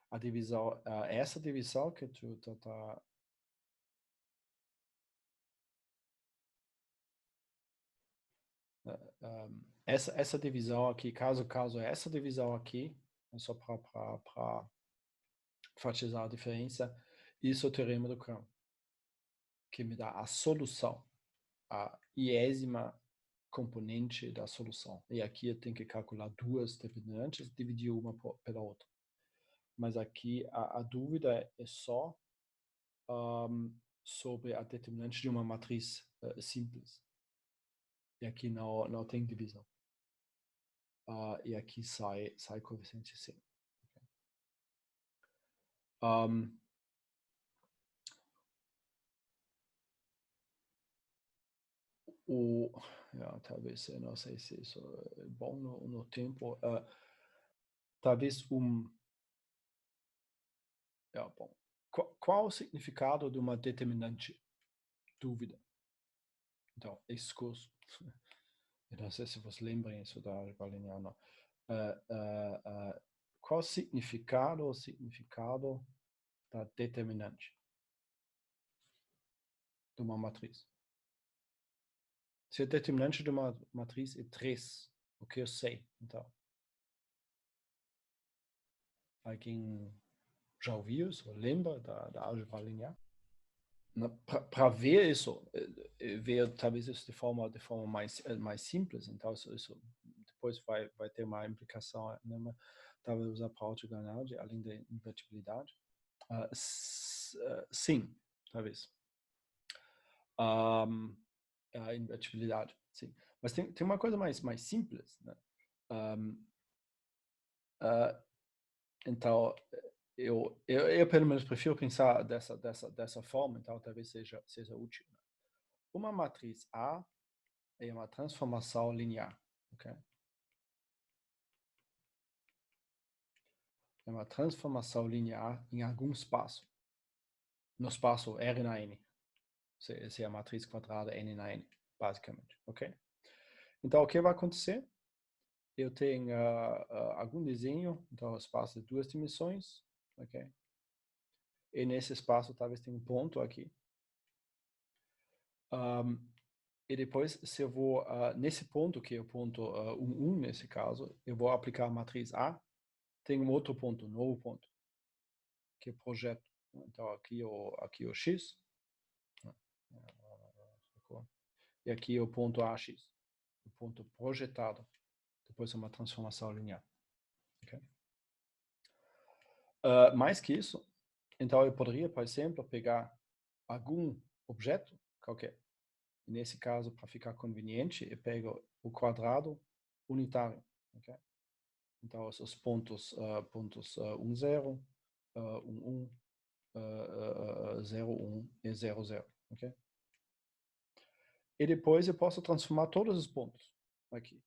A divisão, essa divisão que tu tá essa divisão aqui, caso essa divisão aqui, é só para enfatizar a diferença, isso é o teorema do Cramer, que me dá a solução, a iésima componente da solução. E aqui eu tenho que calcular duas determinantes e dividir uma pela outra. Mas aqui a dúvida é só sobre a determinante de uma matriz simples. E aqui não tem divisão. E aqui sai coeficiente C. Talvez, eu não sei se isso é bom no tempo. Talvez bom. Qual o significado de uma determinante? Dúvida. Então, excurso. Eu não sei se vocês lembram isso da álgebra linear, não. Qual o significado da determinante de uma matriz? Se a determinante de uma matriz é 3, o que eu sei, então? Alguém já ouviu isso? Lembra da álgebra linear? Para ver isso, ver talvez isso de forma mais simples, então isso depois vai ter uma implicação, né? Talvez usar para ortogonalidade, além da invertibilidade. Sim, talvez. A invertibilidade, sim. Mas tem uma coisa mais simples, né? Então, eu pelo menos prefiro pensar dessa forma, então talvez seja útil. Né? Uma matriz A é uma transformação linear, ok? É uma transformação linear em algum espaço. No espaço R na N. Essa é a matriz quadrada N na N, basicamente, ok? Então, o que vai acontecer? Eu tenho algum desenho, então, espaço de 2 dimensões, ok? E nesse espaço, talvez tenha um ponto aqui. E depois, se eu vou, nesse ponto, que é o ponto 1, nesse caso, eu vou aplicar a matriz A, tem um outro ponto, um novo ponto, que é projeto. Então, aqui o X, e aqui é o ponto AX, o ponto projetado. Depois é uma transformação linear. Okay? Mais que isso, então eu poderia, por exemplo, pegar algum objeto qualquer. Nesse caso, para ficar conveniente, eu pego o quadrado unitário. Okay? Então, os pontos 1, 0, 1, 1, 0, 1 e 0, 0. Okay? E depois eu posso transformar todos os pontos aqui.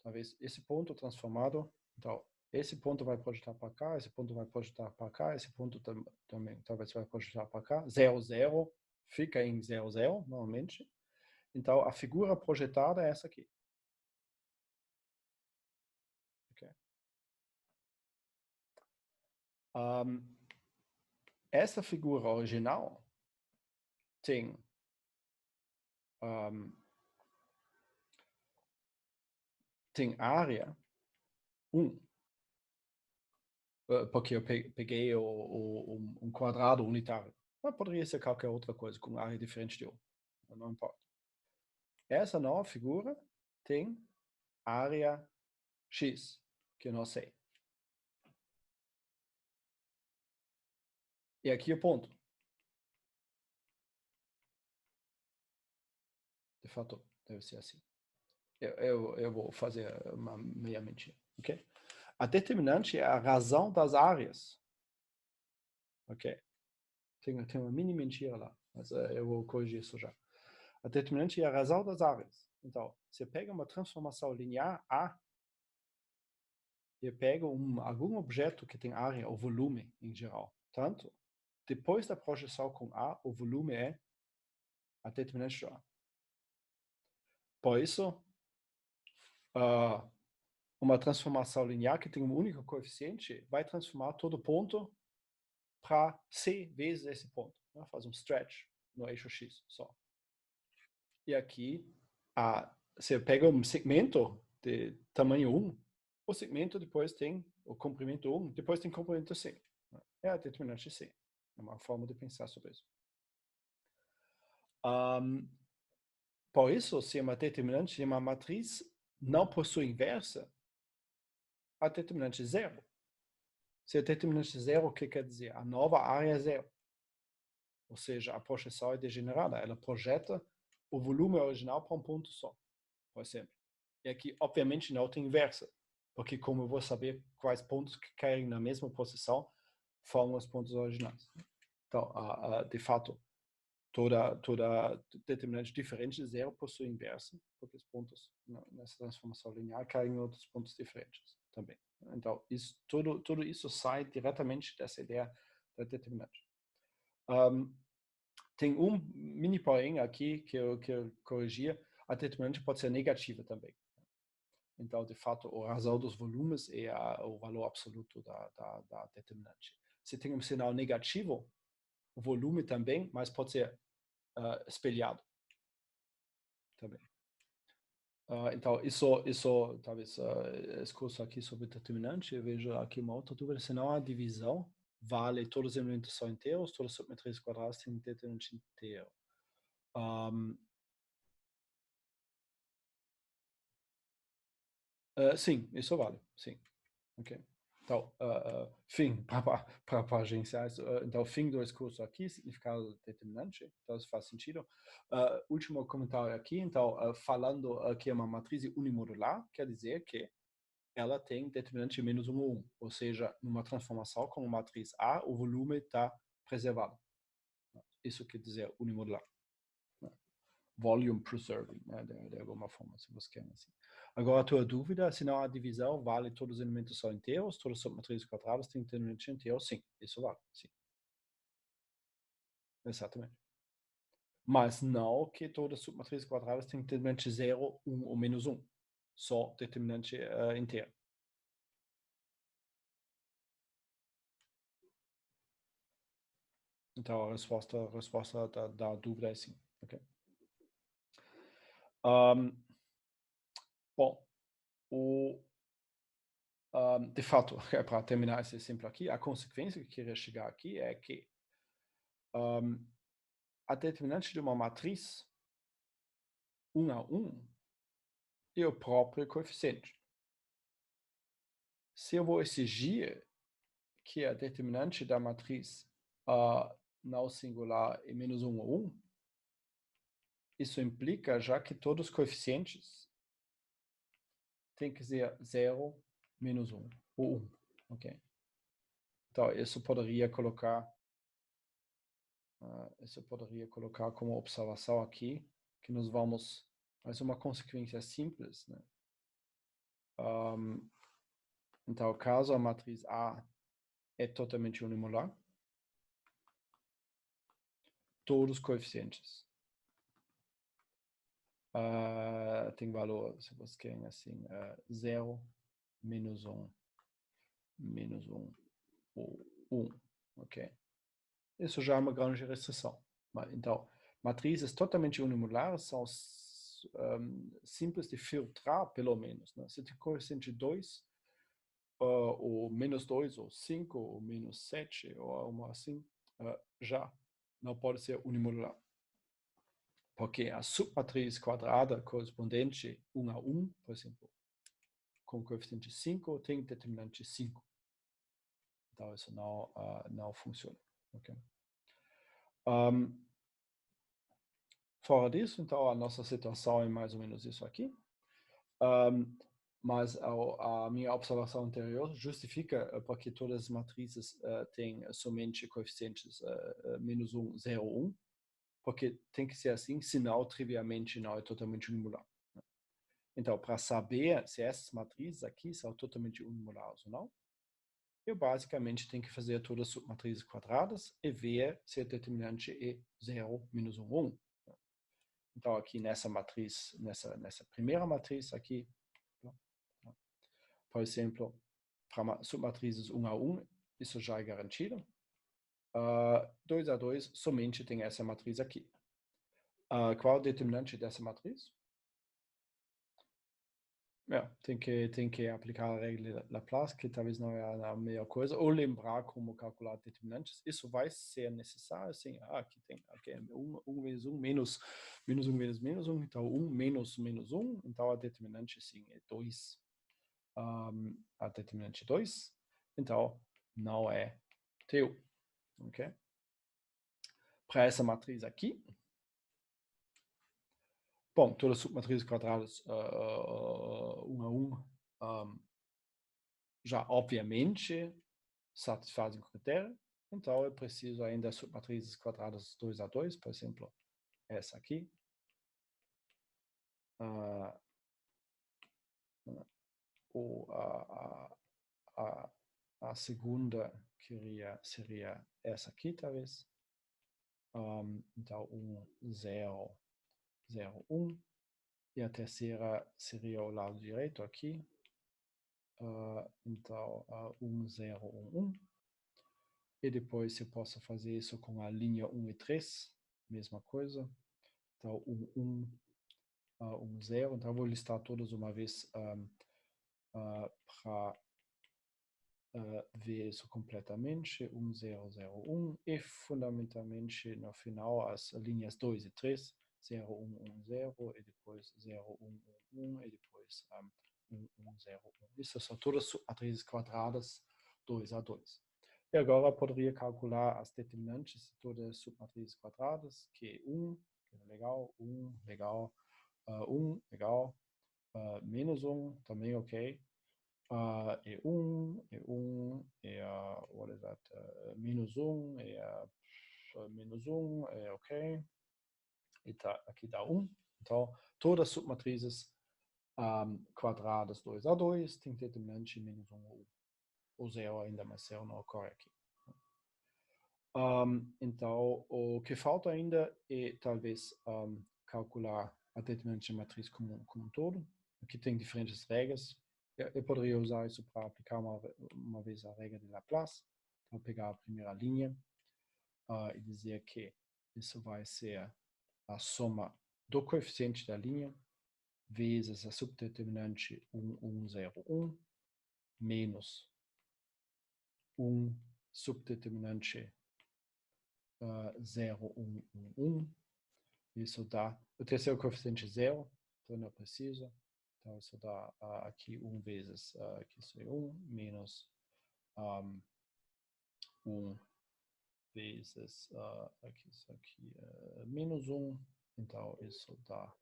Talvez esse ponto transformado, então, esse ponto vai projetar para cá, esse ponto vai projetar para cá, esse ponto também talvez vai projetar para cá. 0, 0 fica em 0, 0, normalmente. Então, a figura projetada é essa aqui. Okay? Essa figura original tem área 1, porque eu peguei um quadrado unitário. Mas poderia ser qualquer outra coisa com área diferente de 1. Não importa. Essa nova figura tem área X, que eu não sei. E aqui é o ponto. De fato, deve ser assim. Eu vou fazer uma meia mentira. Okay? A determinante é a razão das áreas. Ok? Tem uma mini mentira lá, mas eu vou corrigir isso já. A determinante é a razão das áreas. Então, você pega uma transformação linear A, e pega algum objeto que tem área ou volume em geral. Tanto, depois da projeção com A, o volume é a determinante de A. Por isso, uma transformação linear que tem um único coeficiente vai transformar todo ponto para C vezes esse ponto. Né? Faz um stretch no eixo X só. E aqui, você pega um segmento de tamanho 1, o segmento depois tem o comprimento 1, depois tem comprimento C. É a determinante C. É uma forma de pensar sobre isso. Por isso, se uma determinante de uma matriz não possui inversa, a determinante é zero. Se a determinante é zero, o que quer dizer? A nova área é zero. Ou seja, a projeção é degenerada. Ela projeta o volume original para um ponto só, por exemplo. E aqui, obviamente, não tem inversa, porque como eu vou saber quais pontos que caem na mesma posição formam os pontos originais. Então, de fato, toda determinante diferente de zero possui inversa, porque os pontos nessa transformação linear caem em outros pontos diferentes também. Então, tudo isso sai diretamente dessa ideia da determinante. Tem um mini porém aqui que eu corrigir, a determinante pode ser negativa também. Então, de fato, a razão dos volumes é o valor absoluto da determinante. Se tem um sinal negativo, o volume também, mas pode ser espelhado também. Então, isso talvez esse curso aqui sobre determinante, eu vejo aqui uma outra dúvida, se não a divisão vale todos os elementos são inteiros, todas as submetrias quadradas têm determinante inteiro. Sim, isso vale, sim. Ok. Então, fim, para agenciar isso. Então, fim do discurso aqui, significado determinante, então isso faz sentido. Último comentário aqui, então, falando que é uma matriz unimodular, quer dizer que ela tem determinante menos 1 ou 1, ou seja, numa transformação com matriz A, o volume está preservado. Isso quer dizer unimodular. Volume preserving, né, de alguma forma, se você quer assim. Agora, a tua dúvida, se não há divisão, vale todos os elementos são inteiros, todas as submatrizes quadradas têm determinante inteiro? Sim, isso vale, sim. Exatamente. Mas não que todas as submatrizes quadradas têm determinante 0, 1 ou menos 1. Só determinante inteiro. Então, a resposta da dúvida é sim. Okay? Bom, de fato, para terminar esse exemplo aqui, a consequência que eu queria chegar aqui é que a determinante de uma matriz 1 a 1 é o próprio coeficiente. Se eu vou exigir que a determinante da matriz não singular é menos 1 ou 1, isso implica já que todos os coeficientes têm que ser 0, menos 1 ou 1. Ok? Então, isso poderia colocar como observação aqui, que nós vamos, mas uma consequência simples, né? Então, caso a matriz A é totalmente unimolar, todos os coeficientes tem valor, se vocês querem assim, 0, menos 1 ou 1, ok? Isso já é uma grande restrição. Então, matrizes totalmente unimolares são simples de filtrar, pelo menos, né? Se tem coeficiente 2, ou menos 2, ou 5, ou menos 7, ou algo assim, já não pode ser unimolar. Porque a submatriz quadrada correspondente 1 a 1, por exemplo, com coeficiente 5, tem determinante 5. Então, isso não funciona. Okay? Fora disso, então, a nossa situação é mais ou menos isso aqui. Mas a minha observação anterior justifica porque todas as matrizes têm somente coeficientes menos 1, 0, 1, porque tem que ser assim, senão, trivialmente, não é totalmente unimolar. Então, para saber se essas matrizes aqui são totalmente unimolares ou não, eu basicamente tenho que fazer todas as submatrizes quadradas e ver se a determinante é 0, menos 1, 1. Então, aqui nessa matriz, nessa primeira matriz aqui, por exemplo, para submatrizes 1 a 1, isso já é garantido. 2 a 2, somente tem essa matriz aqui. Qual é o determinante dessa matriz? Tem que aplicar a regra de Laplace, que talvez não é a melhor coisa, ou lembrar como calcular determinantes. Isso vai ser necessário, sim. Aqui tem 1 vezes 1, menos 1 vezes menos 1, então 1 menos menos 1, então a determinante, sim, é 2. A determinante 2, então não é TU. Ok? Para essa matriz aqui, bom, todas as submatrizes quadradas 1 a 1, já obviamente satisfazem o critério, então eu preciso ainda de submatrizes quadradas 2 a 2, por exemplo, essa aqui. Ou a segunda seria essa aqui, talvez. Então, 1, 0, 0, 1. E a terceira seria o lado direito aqui. Então, 1, 0, 1, 1. E depois eu posso fazer isso com a linha 1 e 3. Mesma coisa. Então, 1, 1, 1, 0. Então, eu vou listar todas uma vez para ver isso completamente. 1, 0, 0, 1. E, fundamentalmente, no final, as linhas 2 e 3. 0, 1, 1, 0. E depois 0, 1, 1, 1. E depois 1, 1, 0, 1. Isso são todas matrizes quadradas 2 a 2. E agora poderia calcular as determinantes de todas as submatrizes quadradas, que é 1, que é legal, 1, legal, 1, legal, menos 1, também ok, e 1, e 1, e what is that? Menos 1, e menos 1, é ok, e aqui dá 1. Então, todas as submatrizes quadradas 2 a 2 tem determinante menos 1 ou 0 ainda, mas 0 não ocorre aqui. Então, o que falta ainda é talvez calcular a determinante de matriz como um todo. Aqui tem diferentes regras. Eu poderia usar isso para aplicar uma vez a regra de Laplace. Então, pegar a primeira linha e dizer que isso vai ser a soma do coeficiente da linha vezes a subdeterminante 1, 1, 0, 1, menos 1 subdeterminante 0, 1, 1, 1. Isso dá, o terceiro coeficiente é 0, então não precisa. Então isso dá aqui 1 vezes, aqui isso é 1, menos 1 vezes, aqui isso aqui é menos 1, então isso dá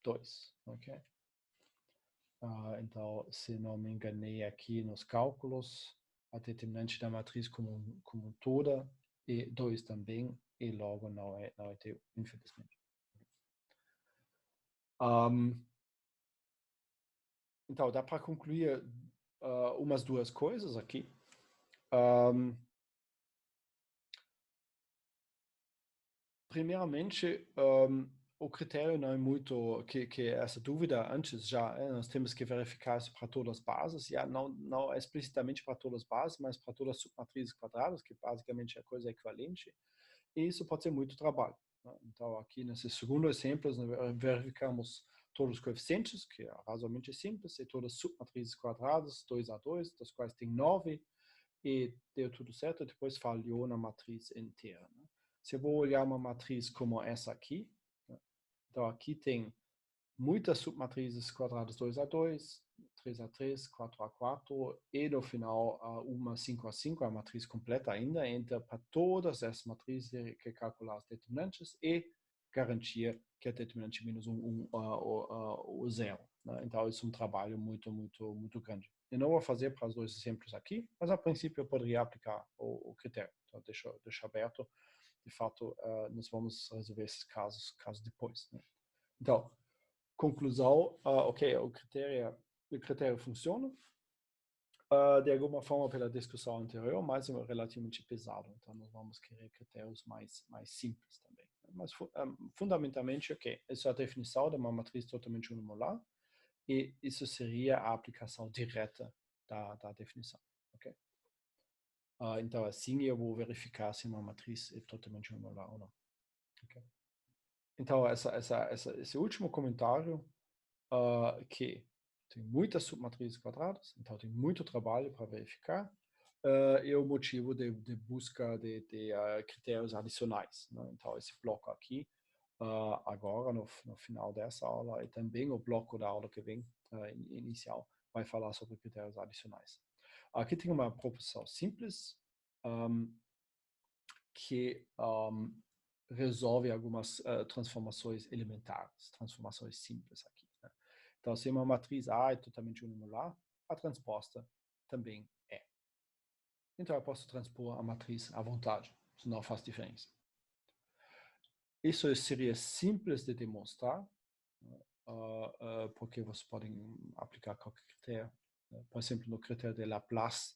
2, ok? Então, se não me enganei aqui nos cálculos, a determinante da matriz como toda e 2 também, e logo não é T, infelizmente. Então, dá para concluir umas duas coisas aqui. Primeiramente, o critério não é muito que essa dúvida antes já nós temos que verificar isso para todas as bases, já não explicitamente para todas as bases, mas para todas as submatrizes quadradas, que basicamente é coisa equivalente, e isso pode ser muito trabalho, né? Então aqui nesse segundo exemplo nós verificamos todos os coeficientes, que é razoavelmente simples, e todas as submatrizes quadradas 2 a 2, das quais tem 9, e deu tudo certo, depois falhou na matriz inteira, né? Se eu vou olhar uma matriz como essa aqui, né? Então aqui tem muitas submatrizes quadradas 2 a 2, 3 a 3, 4 a 4, e no final uma 5 a 5, a matriz completa ainda, entra para todas essas matrizes que calcular os determinantes e garantir que é determinante menos 1, o 0. Né? Então isso é um trabalho muito grande. Eu não vou fazer para os dois exemplos aqui, mas a princípio eu poderia aplicar o critério. Então deixo aberto. De fato, nós vamos resolver esses casos depois. Né? Então, conclusão, ok, o critério funciona, de alguma forma pela discussão anterior, mas é relativamente pesado. Então, nós vamos querer critérios mais simples também. Mas, fundamentalmente, ok, essa é a definição de uma matriz totalmente unimolar, e isso seria a aplicação direta da definição. Okay? Então, assim eu vou verificar se uma matriz é totalmente unimolar ou não. Okay? Então, esse último comentário, que tem muitas submatrizes quadradas, então tem muito trabalho para verificar, e o motivo de busca de critérios adicionais. Né? Então, esse bloco aqui, agora no final dessa aula, e também o bloco da aula que vem, inicial, vai falar sobre critérios adicionais. Aqui tem uma proposição simples, que resolve algumas transformações elementares, transformações simples aqui. Né? Então, se uma matriz A é totalmente unimolar, a transposta também é. Então, eu posso transpor a matriz à vontade, isso não faz diferença. Isso seria simples de demonstrar, porque vocês podem aplicar qualquer critério. Por exemplo, no critério de Laplace,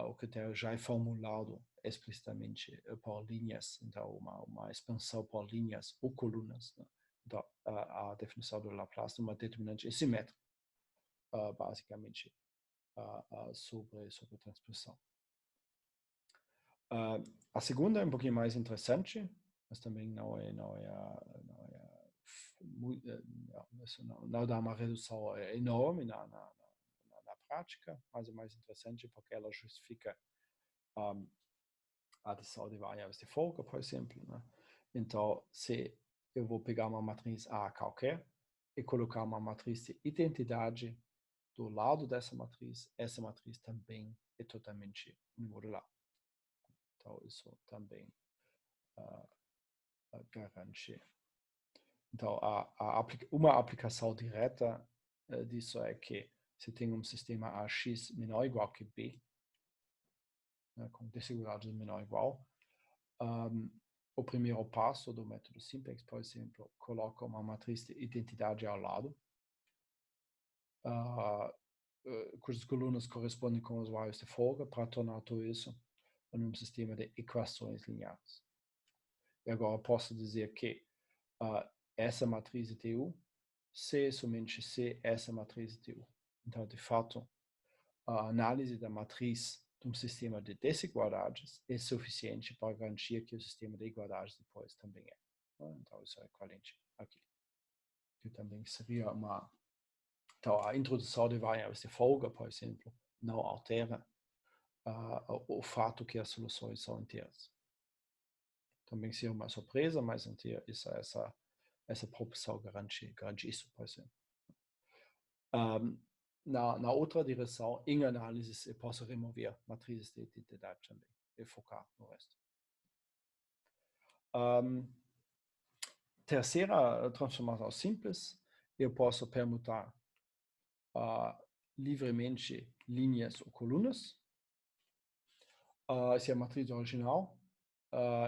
o critério já é formulado explicitamente por linhas, então uma expansão por linhas ou colunas. Né? Então, a definição do Laplace de uma determinante é simétrica, basicamente, sobre transposição. A segunda é um pouquinho mais interessante, mas também não dá uma redução enorme na prática, mas é mais interessante porque ela justifica a adição de variáveis de folga, por exemplo. Né? Então, se eu vou pegar uma matriz A qualquer e colocar uma matriz de identidade do lado dessa matriz, essa matriz também é totalmente modular. Então, isso também garante. Então, uma aplicação direta disso é que se tem um sistema AX menor ou igual que B, né, com desigualdade menor ou igual, o primeiro passo do método simplex, por exemplo, coloca uma matriz de identidade ao lado, cujas colunas correspondem com os vários de folga, para tornar tudo isso um sistema de equações lineares. E agora posso dizer que essa matriz de TU, se somente se essa matriz de TU. Então, de fato, a análise da matriz de um sistema de desigualdades é suficiente para garantir que o sistema de igualdades depois também é. Então, isso é equivalente aqui. que também seria uma... Então, a introdução de variáveis de folga, por exemplo, não altera o fato que as soluções são inteiras. Também seria uma surpresa, mas essa proporção garante isso, por exemplo. Na outra direção, em análises, eu posso remover matrizes de identidade também e focar no resto. Terceira transformação simples, eu posso permutar livremente linhas ou colunas. Se a matriz original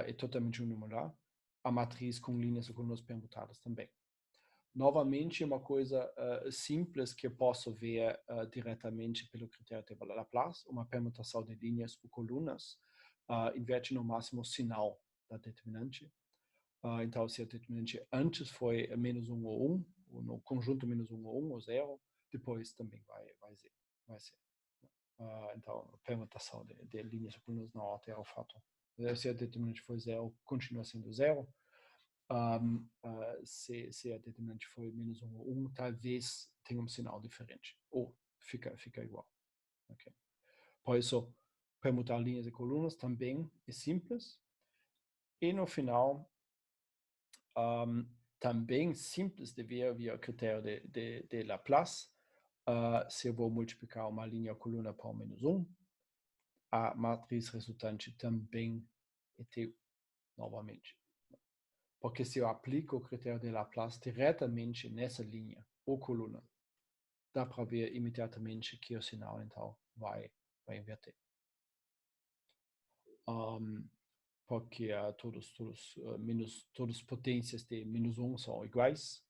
é totalmente unimodular, a matriz com linhas ou colunas permutadas também. Novamente, uma coisa simples que eu posso ver diretamente pelo critério de Laplace, uma permutação de linhas ou colunas, inverte no máximo o sinal da determinante. Então, se a determinante antes foi menos 1 ou 1, ou no conjunto menos 1 ou 1 ou 0, depois também vai ser. Então, a permutação de linhas ou colunas não altera o fato. Se a determinante for 0, continua sendo 0. Se a determinante for menos 1 ou 1, talvez tenha um sinal diferente. Ou fica igual. Okay. Por isso, permutar linhas e colunas também é simples. E no final, também simples de ver via o critério de Laplace. Se eu vou multiplicar uma linha ou coluna por menos 1, a matriz resultante também é TU, novamente. Porque se eu aplico o critério de Laplace diretamente nessa linha ou coluna, dá para ver imediatamente que o sinal, então, vai inverter. Porque todas as potências de menos 1 são iguais,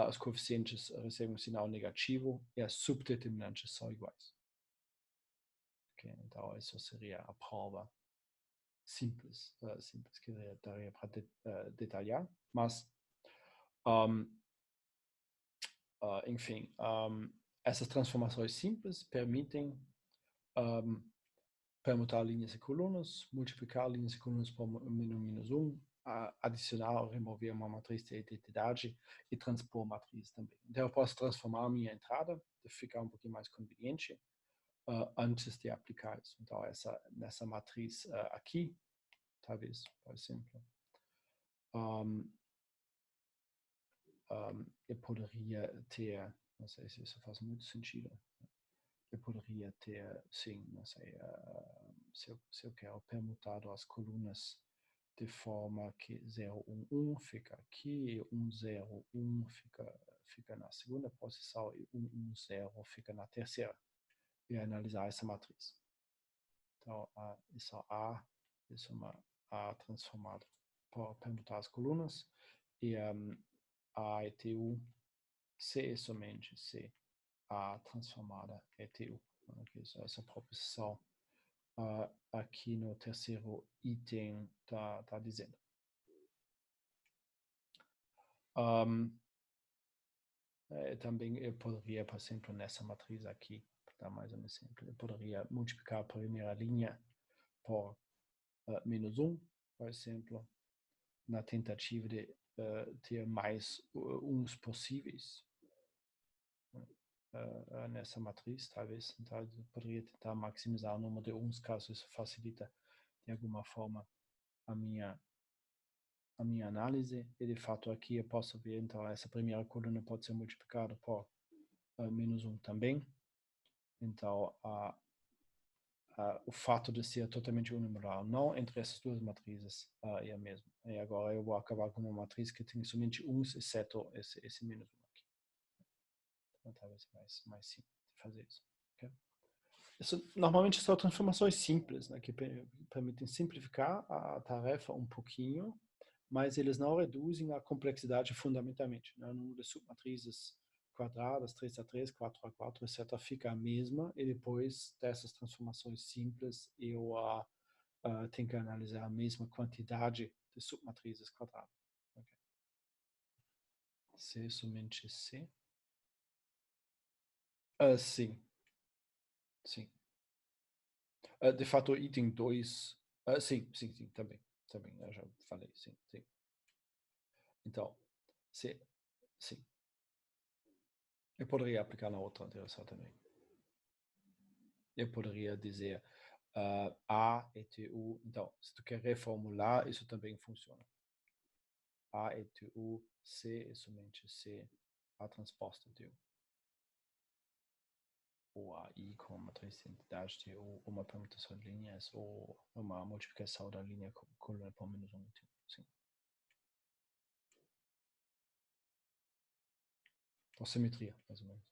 os coeficientes recebem um sinal negativo e as subdeterminantes são iguais. Okay, então, isso seria a prova simples que daria para detalhar, mas enfim, essas transformações simples permitem permutar linhas e colunas, multiplicar linhas e colunas por menos 1, adicionar ou remover uma matriz de identidade e transpor matriz também. Então, eu posso transformar a minha entrada, ficar um pouquinho mais conveniente, antes de aplicar isso. Então, nessa matriz aqui, talvez, por exemplo, eu poderia ter, não sei se isso faz muito sentido, eu poderia ter, sim, não sei, se eu quero permutar as colunas de forma que 0, 1, 1 fica aqui, 1, 0, 1 fica na segunda posição e 1, 1, 0 fica na terceira. E analisar essa matriz. Então, isso é uma A transformada para permutar as colunas e a ETU C é somente C. A transformada ETU. Okay, essa proposição aqui no terceiro item está dizendo. Também eu poderia, por exemplo, nessa matriz aqui, para dar mais um exemplo, eu poderia multiplicar a primeira linha por menos 1, por exemplo, na tentativa de ter mais uns possíveis nessa matriz, talvez. Então, eu poderia tentar maximizar o número de uns, caso isso facilita de alguma forma a minha análise. E, de fato, aqui eu posso ver, então, essa primeira coluna pode ser multiplicada por menos 1 também. Então, o fato de ser totalmente unimodular não entre essas duas matrizes é a mesma. E agora eu vou acabar com uma matriz que tem somente uns, exceto esse menos 1 aqui. Então, talvez mais simples de fazer isso. Okay? Normalmente são transformações simples, né, que permitem simplificar a tarefa um pouquinho, mas eles não reduzem a complexidade fundamentalmente. Né? O número de submatrizes quadradas, 3x3, 4x4, etc., fica a mesma, e depois dessas transformações simples, eu tenho que analisar a mesma quantidade de submatrizes quadradas. Okay. C somente C? Sim. Sim. De fato, item 2, sim, também, eu já falei, sim. Então, sim. Eu poderia aplicar na outra direção também. Eu poderia dizer A e TU. Então, se tu quer reformular, isso também funciona. A e TU, C é somente C, A transposta TU. Ou AI com uma matriz de identidade TU, uma permutação de linhas, ou uma multiplicação da linha coluna por menos um TU. Sim. Então, simetria, mais ou menos.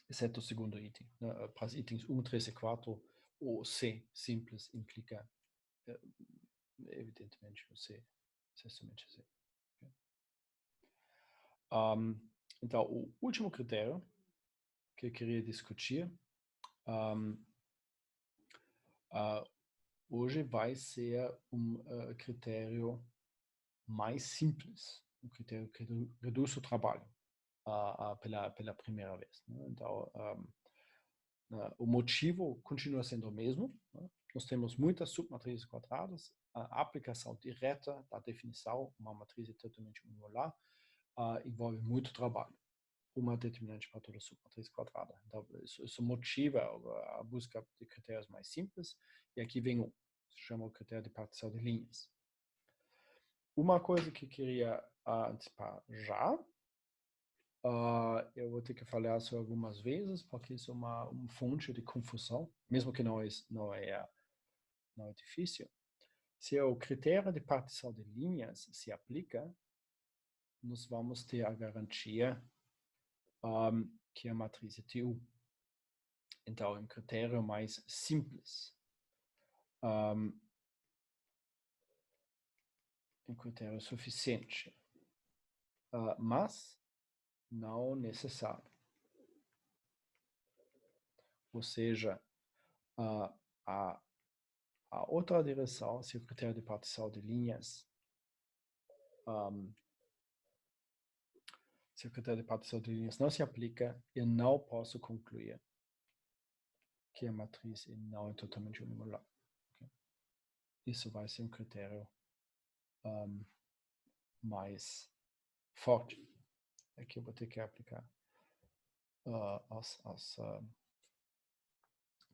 Exceto o segundo item. Para os itens 1, 3 e 4, o C simples implica, evidentemente, o C é somente C. Então, o último critério que eu queria discutir hoje vai ser critério mais simples, um critério que reduz o trabalho pela primeira vez. Né? Então, o motivo continua sendo o mesmo. Né? Nós temos muitas submatrizes quadradas. A aplicação direta da definição, uma matriz totalmente unipolar, envolve muito trabalho. Uma determinante para toda submatriz quadrada. Então, isso motiva a busca de critérios mais simples. E aqui vem um, se chama o critério de partição de linhas. Uma coisa que eu queria antecipar já, eu vou ter que falar isso algumas vezes, porque isso é uma fonte de confusão, mesmo que não é difícil. Se o critério de partição de linhas se aplica, nós vamos ter a garantia que a matriz é TU. Então, é um critério mais simples. Um critério suficiente. Mas não necessário. Ou seja, a outra direção, se o critério de partição de linhas, se o critério de partição de linhas não se aplica, eu não posso concluir que a matriz não é totalmente unimodular. Okay? Isso vai ser um critério mais forte. Aqui eu vou ter que aplicar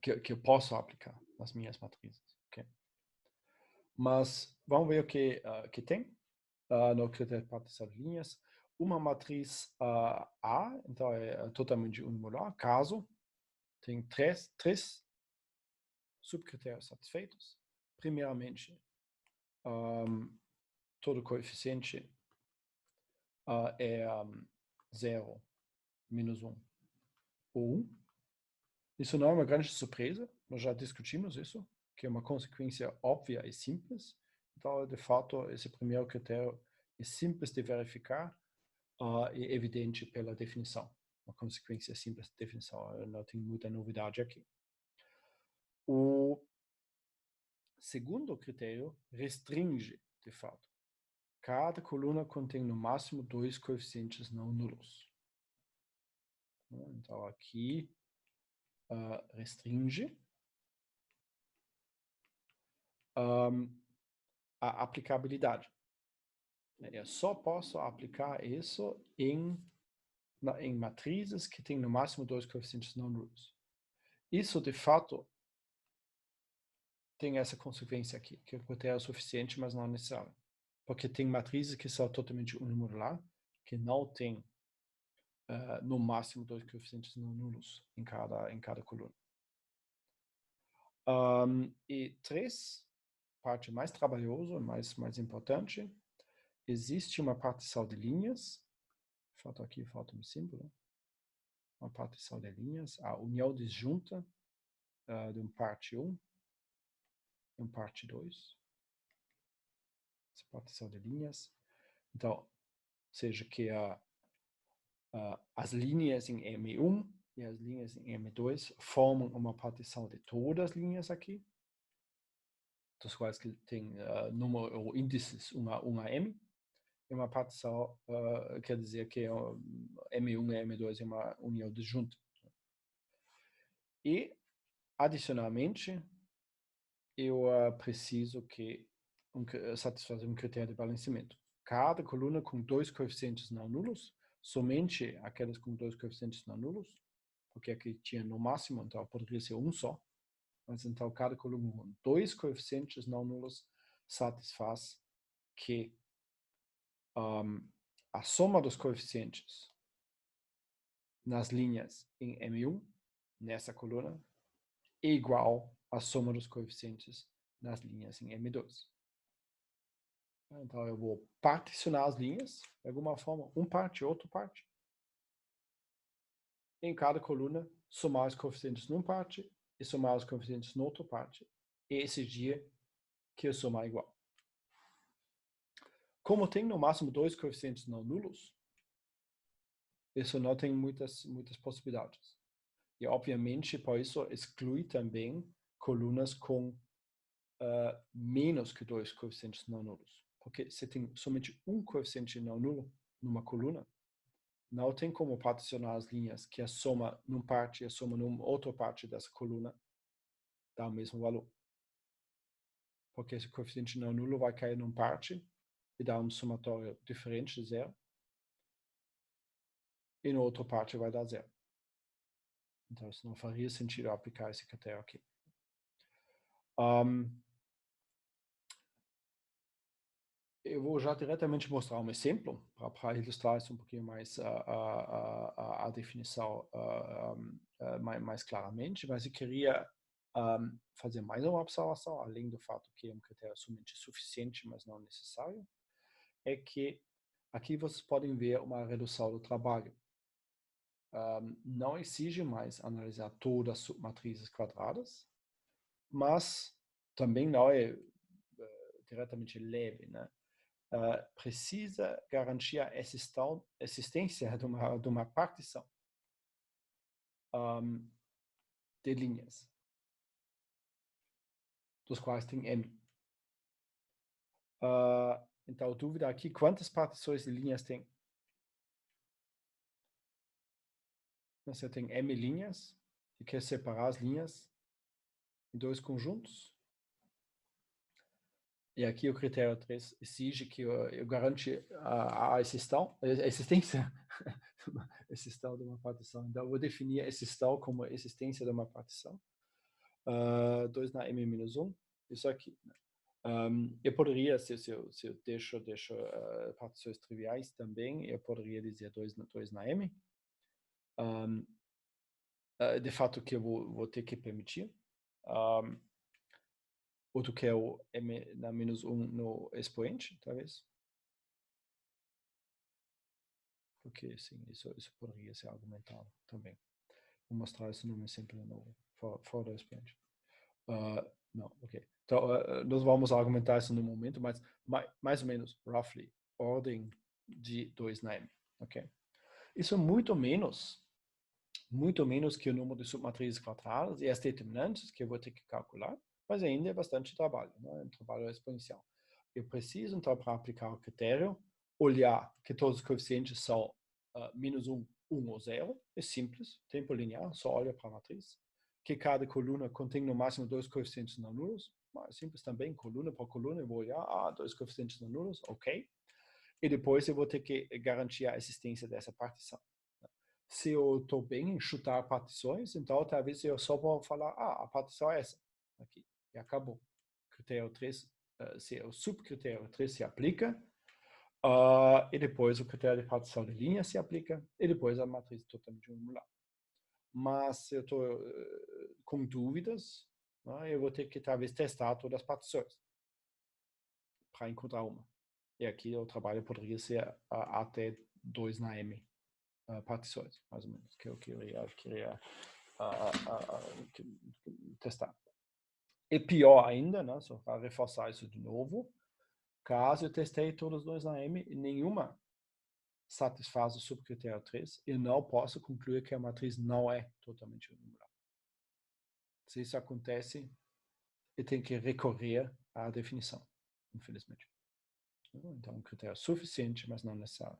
que eu posso aplicar nas minhas matrizes. Okay? Mas vamos ver o que tem no critério de partição de linhas. Uma matriz A, então é totalmente unimodular, caso tem três subcritérios satisfeitos. Primeiramente, todo coeficiente é 0, menos 1 ou 1. Isso não é uma grande surpresa, nós já discutimos isso, que é uma consequência óbvia e simples. Então, de fato, esse primeiro critério é simples de verificar e evidente pela definição. Uma consequência simples de definição, não tem muita novidade aqui. O segundo critério restringe, de fato. Cada coluna contém no máximo 2 coeficientes não nulos. Então, aqui restringe a aplicabilidade. Eu só posso aplicar isso em matrizes que têm no máximo 2 coeficientes não nulos. Isso, de fato, tem essa consequência aqui, que o critério é suficiente, mas não necessário. Porque tem matrizes que são totalmente unimodular, que não tem no máximo 2 coeficientes não nulos em cada coluna. E 3, parte mais trabalhosa, mais importante, existe uma partição de linhas, falta um símbolo, uma partição de linhas, a união disjunta de um parte 1 e um parte 2, essa partição de linhas. Então, seja que as linhas em M1 e as linhas em M2 formam uma partição de todas as linhas aqui, dos quais que tem número ou índices 1 a M, e uma partição quer dizer que M1 e M2 é uma união disjunta. E, adicionalmente, eu preciso satisfazer um critério de balanceamento. Cada coluna com 2 coeficientes não nulos somente aquelas com dois coeficientes não nulos, porque aqui tinha no máximo, então poderia ser um só, mas então cada coluna com dois coeficientes não nulos satisfaz que a soma dos coeficientes nas linhas em M1, nessa coluna, é igual à soma dos coeficientes nas linhas em M2. Então, eu vou particionar as linhas, de alguma forma, um parte, outro parte. Em cada coluna, somar os coeficientes numa parte e somar os coeficientes na outra parte. E esse dia que eu somar igual. Como tem no máximo dois coeficientes não nulos, isso não tem muitas possibilidades. E, obviamente, por isso, exclui também colunas com menos que dois coeficientes não nulos. Porque se tem somente um coeficiente não nulo numa coluna, não tem como particionar as linhas que a soma numa parte e a soma numa outra parte dessa coluna dá o mesmo valor. Porque esse coeficiente não nulo vai cair numa parte e dar um somatório diferente de zero. E na outra parte vai dar zero. Então, isso não faria sentido aplicar esse critério aqui. Eu vou já diretamente mostrar um exemplo para ilustrar isso um pouquinho mais a definição mais claramente, mas eu queria fazer mais uma observação, além do fato que é um critério somente suficiente, mas não necessário, é que aqui vocês podem ver uma redução do trabalho. Não exige mais analisar todas as submatrizes quadradas, mas também não é diretamente leve, né? Precisa garantir a existência de uma partição de linhas, dos quais tem M. Então, a dúvida aqui, quantas partições de linhas tem? Você tem M linhas, e quer separar as linhas em dois conjuntos. E aqui o critério 3 exige que eu garante a existência de uma partição. Então, eu vou definir a existência como a existência de uma partição. 2 na M-1, isso aqui. Eu poderia, se eu deixo partições triviais também, eu poderia dizer 2 na M. De fato, que eu vou ter que permitir. Outro que é o M na -1 no expoente, talvez. Porque, sim, isso poderia ser argumentado também. Vou mostrar isso num exemplo de novo, fora do expoente. Não, ok. Então, nós vamos argumentar isso no momento, mas mais ou menos, roughly, ordem de 2 na M, ok? Isso é muito menos que o número de submatrizes quadradas e as determinantes que eu vou ter que calcular, mas ainda é bastante trabalho, né? É um trabalho exponencial. Eu preciso, então, para aplicar o critério, olhar que todos os coeficientes são -1, 1 ou 0, é simples, tempo linear, só olha para a matriz. Que cada coluna contém no máximo dois coeficientes não nulos, mas simples também, coluna por coluna, eu vou olhar, dois coeficientes não nulos, ok. E depois eu vou ter que garantir a existência dessa partição. Se eu estou bem em chutar partições, então talvez eu só vou falar, a partição é essa, aqui, e acabou. Critério 3, se o subcritério 3 se aplica, e depois o critério de partição de linha se aplica, e depois a matriz totalmente modular. Mas se eu estou com dúvidas, né, eu vou ter que talvez testar todas as partições para encontrar uma. E aqui o trabalho poderia ser até 2 na M partições, mais ou menos, que eu queria testar. E pior ainda, né, só para reforçar isso de novo, caso eu testei todas as 2 na M e nenhuma satisfaz o subcritério 3, eu não posso concluir que a matriz não é totalmente numeral. Se isso acontece, eu tenho que recorrer à definição, infelizmente. Então, um critério suficiente, mas não necessário.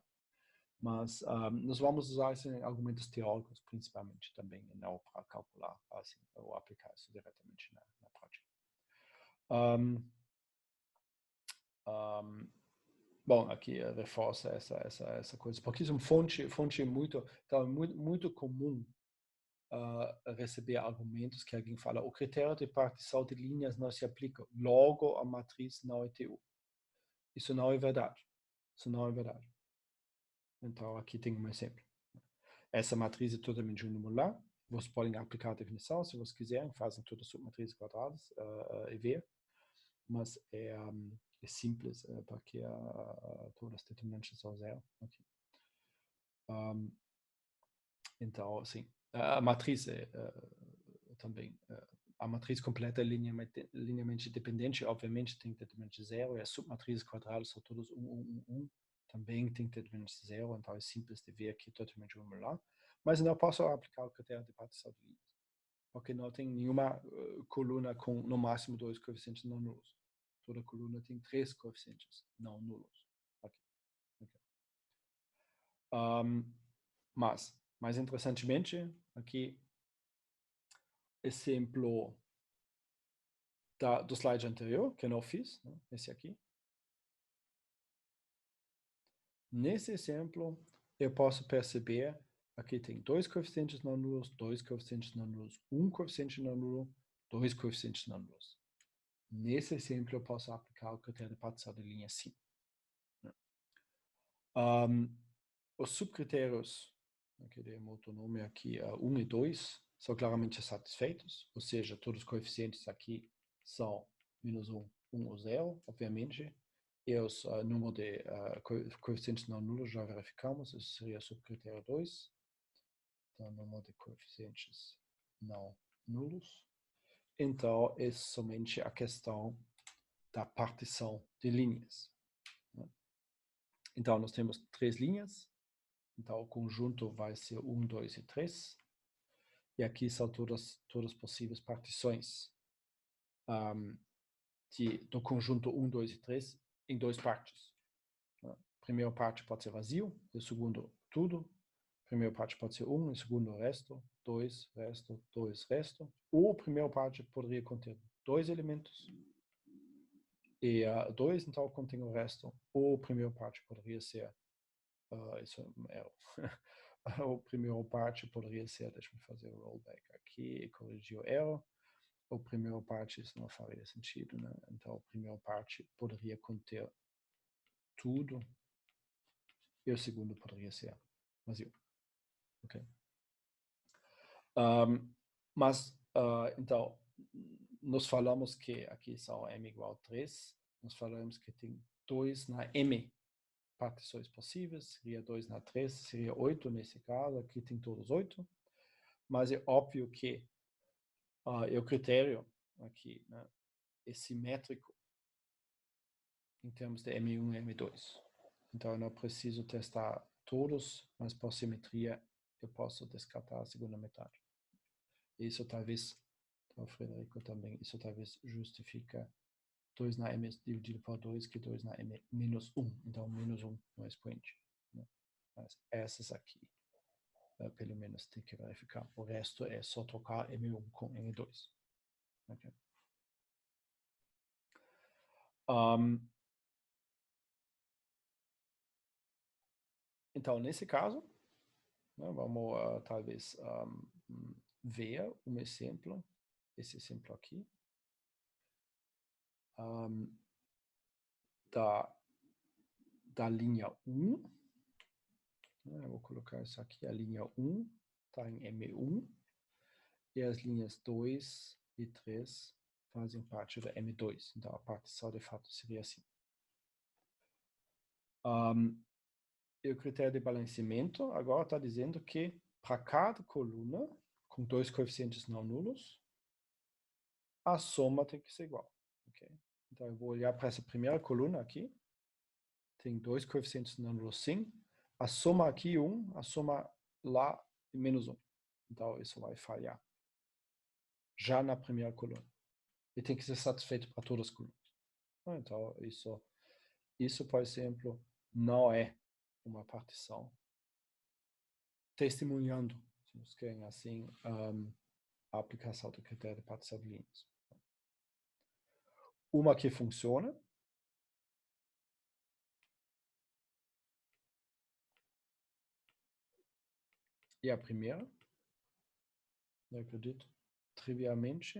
Mas nós vamos usar isso em argumentos teóricos, principalmente, também, e não para calcular, assim, ou aplicar isso diretamente na prática. Bom, aqui reforça essa coisa, porque isso é uma fonte muito, então, muito comum receber argumentos que alguém fala, o critério de partição de linhas não se aplica, logo a matriz não é TU. Isso não é verdade. Isso não é verdade. Então, aqui tem um exemplo. Essa matriz é totalmente unimodular. Vocês podem aplicar a definição, se vocês quiserem, fazem todas as submatrizes quadradas e ver. Mas é simples, porque todas as determinantes são zero. Okay. Então, assim, a matriz é também a matriz completa é linearmente dependente, obviamente tem determinante zero, e as submatrizes quadradas são todas 1, 1, 1, 1, também tem determinante zero, então é simples de ver aqui totalmente unimodular. Mas não posso aplicar o critério de partição de linhas, porque não tem nenhuma coluna com no máximo 2 coeficientes não nulos. Toda coluna tem 3 coeficientes não nulos. Okay. Mas, mais interessantemente, aqui, exemplo do slide anterior, que eu não fiz, né? Esse aqui. Nesse exemplo, eu posso perceber, aqui tem 2 coeficientes não nulos, 2 coeficientes não nulos, 1 coeficiente não nulo, 2 coeficientes não nulos. Nesse exemplo, eu posso aplicar o critério de partição de linha sim. Os subcritérios, que demos outro nome aqui, 1 e 2, são claramente satisfeitos, ou seja, todos os coeficientes aqui são menos 1, 1 ou 0, obviamente. E os número de coeficientes não nulos já verificamos, isso seria o subcritério 2. Então, número de coeficientes não nulos. Então, é somente a questão da partição de linhas. Né? Então, nós temos 3 linhas. Então, o conjunto vai ser 1, 2 e 3. E aqui são todas possíveis partições do conjunto 1, 2 e 3 em 2 partes. A primeira parte pode ser vazio, a segunda tudo. A primeira parte pode ser 1, a segunda resto, 2 resto, 2 resto. Ou a primeira parte poderia conter 2 elementos e 2 então contém o resto. Ou a primeira parte poderia ser isso é um erro. A primeira parte poderia ser, deixa eu fazer o rollback aqui e corrigir o erro. A primeira parte, isso não faria sentido, né? Então, a primeira parte poderia conter tudo e o segundo poderia ser vazio. Ok? Mas, então, nós falamos que aqui são m igual a 3, nós falamos que tem 2 na m partições possíveis, seria 2 na 3, seria 8 nesse caso, aqui tem todos 8, mas é óbvio que o critério aqui, né, é simétrico em termos de M1 e M2. Então, eu não preciso testar todos, mas por simetria eu posso descartar a segunda metade. Isso talvez, o Frederico também, isso talvez justifica 2 na M dividido por 2, que 2 na M menos 1. Então, menos 1 no expoente. Né? Mas essas aqui, pelo menos, tem que verificar. O resto é só trocar M1 com M2. Okay? Então, nesse caso, né, vamos talvez ver um exemplo, esse exemplo aqui, da linha 1. Né, eu vou colocar isso aqui, a linha 1 está em M1, e as linhas 2 e 3 fazem parte da M2. Então, a partição de fato seria assim. E o critério de balanceamento agora está dizendo que para cada coluna com 2 coeficientes não nulos, a soma tem que ser igual. Okay? Então, eu vou olhar para essa primeira coluna aqui. Tem 2 coeficientes não nulos sim. A soma aqui 1, a soma lá menos 1. Então, isso vai falhar. Já na primeira coluna. E tem que ser satisfeito para todas as colunas. Então, isso, por exemplo, não é uma partição testemunhando, se vocês querem assim, a aplicação do critério de partição de linhas. Uma que funciona e a primeira, eu acredito, trivialmente.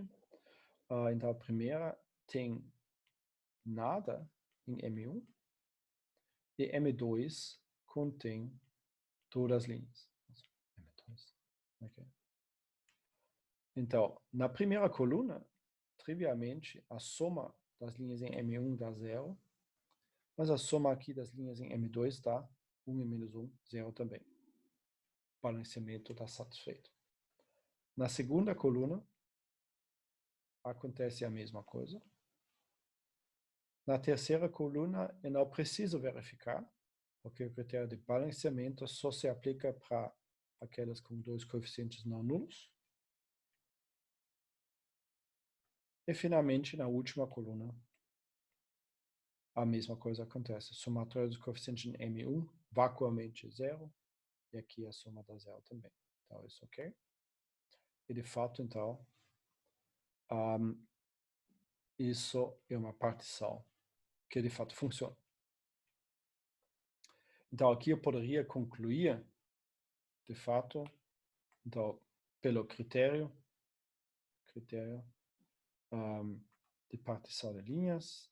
Então, a primeira tem nada em M1 e M2 contém todas as linhas. M2. Okay. Então, na primeira coluna, trivialmente, a soma das linhas em M1 dá 0, mas a soma aqui das linhas em M2 dá 1 e menos 1, 0 também. O balanceamento está satisfeito. Na segunda coluna, acontece a mesma coisa. Na terceira coluna, eu não preciso verificar, porque o critério de balanceamento só se aplica para aquelas com dois coeficientes não nulos. E, finalmente, na última coluna, a mesma coisa acontece. Somatório dos coeficientes em M1, vacuamente 0, e aqui a soma dá 0 também. Então, isso ok. E, de fato, então, isso é uma partição que, de fato, funciona. Então, aqui eu poderia concluir, de fato, então, pelo critério de partição de linhas,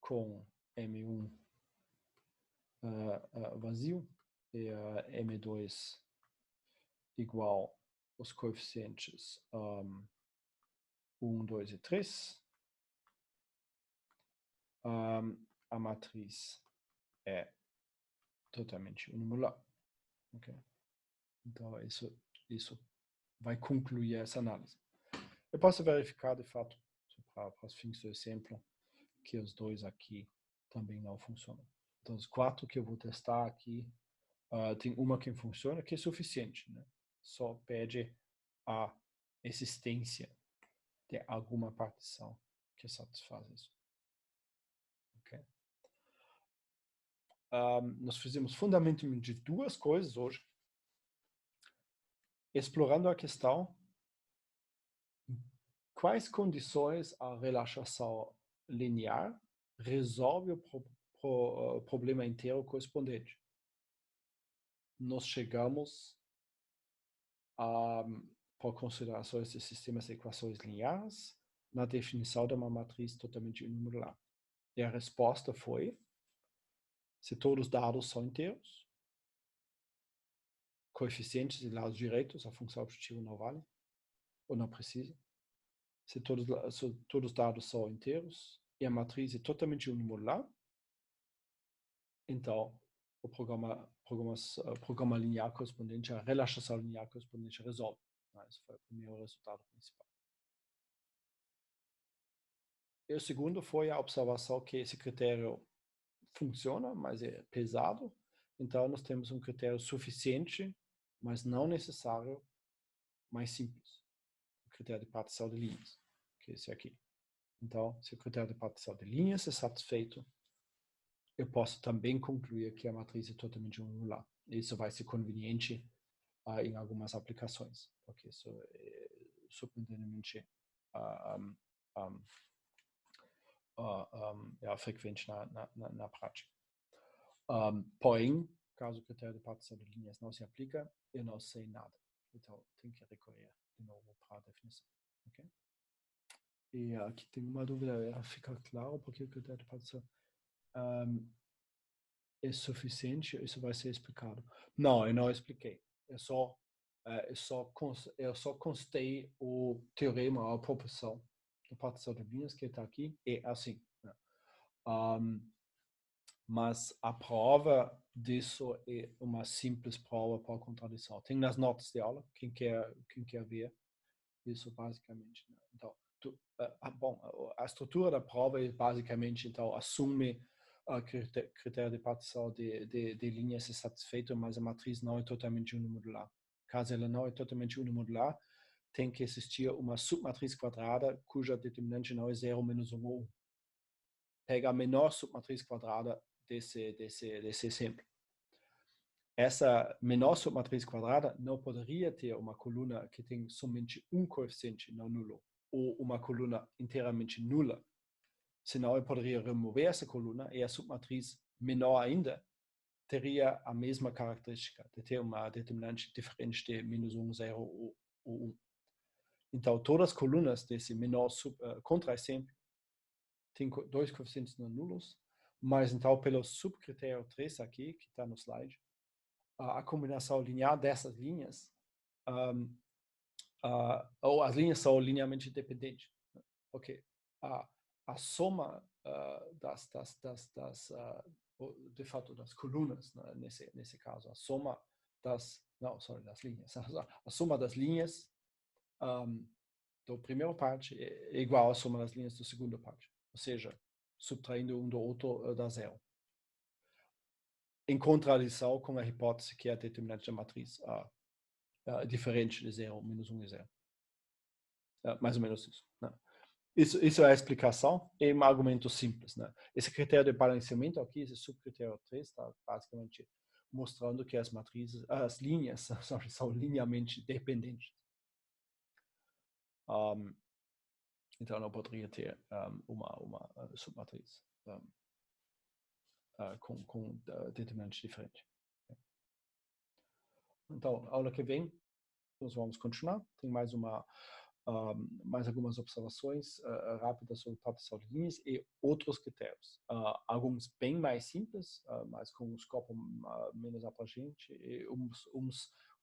com M1 vazio e M2 igual os coeficientes 1, 2 e 3. A matriz é totalmente unimolar. Okay? Então, isso vai concluir essa análise. Eu posso verificar, de fato, para os fins do exemplo, que os dois aqui também não funcionam. Então, os 4 que eu vou testar aqui, tem uma que funciona, que é suficiente, né? Só pede a existência de alguma partição que satisfaz isso. Okay? Nós fizemos fundamentalmente 2 coisas hoje. Explorando a questão, quais condições a relaxação linear resolve o problema inteiro correspondente. Nós chegamos por considerações de sistemas de equações lineares na definição de uma matriz totalmente unimodular. E a resposta foi, se todos os dados são inteiros, coeficientes de lados direitos, a função objetiva não vale, ou não precisa. Se todos os dados são inteiros e a matriz é totalmente unimodular, então o programa linear correspondente, a relaxação linear correspondente resolve. Esse foi o primeiro resultado principal. E o segundo foi a observação que esse critério funciona, mas é pesado. Então, nós temos um critério suficiente, mas não necessário, mais simples. O critério de partição de linhas, que é esse aqui. Então, se o critério de partição de linhas é satisfeito, eu posso também concluir que a matriz é totalmente unipolar. Isso vai ser conveniente em algumas aplicações, porque isso é surpreendentemente frequente na prática. Porém, caso o critério de partição de linhas não se aplica, eu não sei nada. Então, tenho que recorrer de novo para a definição. Okay? E aqui tem uma dúvida, fica claro porque o critério de partição é suficiente? Isso vai ser explicado? Não, eu não expliquei. Eu só constei o teorema, a proporção da partição de linhas que está aqui, é assim. Né? Mas a prova disso é uma simples prova por contradição. Tem nas notas de aula, quem quer ver isso basicamente. Né? Então, a estrutura da prova é basicamente, então, assume o critério de partição de linhas é satisfeito, mas a matriz não é totalmente unimodular. Caso ela não é totalmente unimodular, tem que existir uma submatriz quadrada cuja determinante não é 0, menos 1 ou 1. Pega a menor submatriz quadrada desse exemplo. Essa menor submatriz quadrada não poderia ter uma coluna que tem somente um coeficiente não nulo, ou uma coluna inteiramente nula. Senão eu poderia remover essa coluna e a submatriz menor ainda teria a mesma característica, de ter uma determinante diferente de -1, 0 ou 1. Então, todas as colunas desse menor contra sempre tem dois coeficientes não nulos, mas então pelo subcritério 3 aqui, que está no slide, a combinação linear dessas linhas, ou as linhas são linearmente dependentes. Ok, a soma de fato das colunas, né, nesse caso, a soma das linhas, a soma das linhas da primeira parte é igual à soma das linhas da segunda parte, ou seja, subtraindo um do outro dá zero. Em contradição com a hipótese que a determinante da matriz diferente de zero, -1 e 0. Mais ou menos isso. Né? Isso é a explicação, é um argumento simples. Né? Esse critério de balanceamento aqui, esse subcritério 3, está basicamente mostrando que as matrizes, as linhas são linearmente dependentes. Então, não poderia ter uma submatriz com determinantes diferentes. Então, aula que vem, nós vamos continuar. Tem mais algumas observações rápidas sobre proteção de linhas e outros critérios. Alguns bem mais simples, mas com um escopo menos abrangente, e um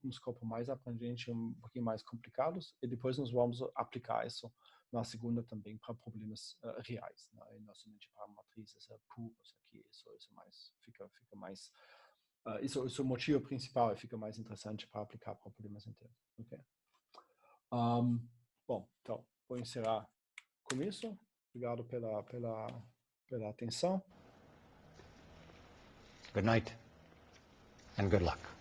escopo mais abrangente, um pouquinho mais complicados, e depois nós vamos aplicar isso na segunda também para problemas reais, né? E não somente para matrizes puras aqui, isso fica mais... Isso é o motivo principal, fica mais interessante para aplicar para problemas inteiros. Okay? Bom, então, vou encerrar com isso. Obrigado pela atenção. Good night and good luck.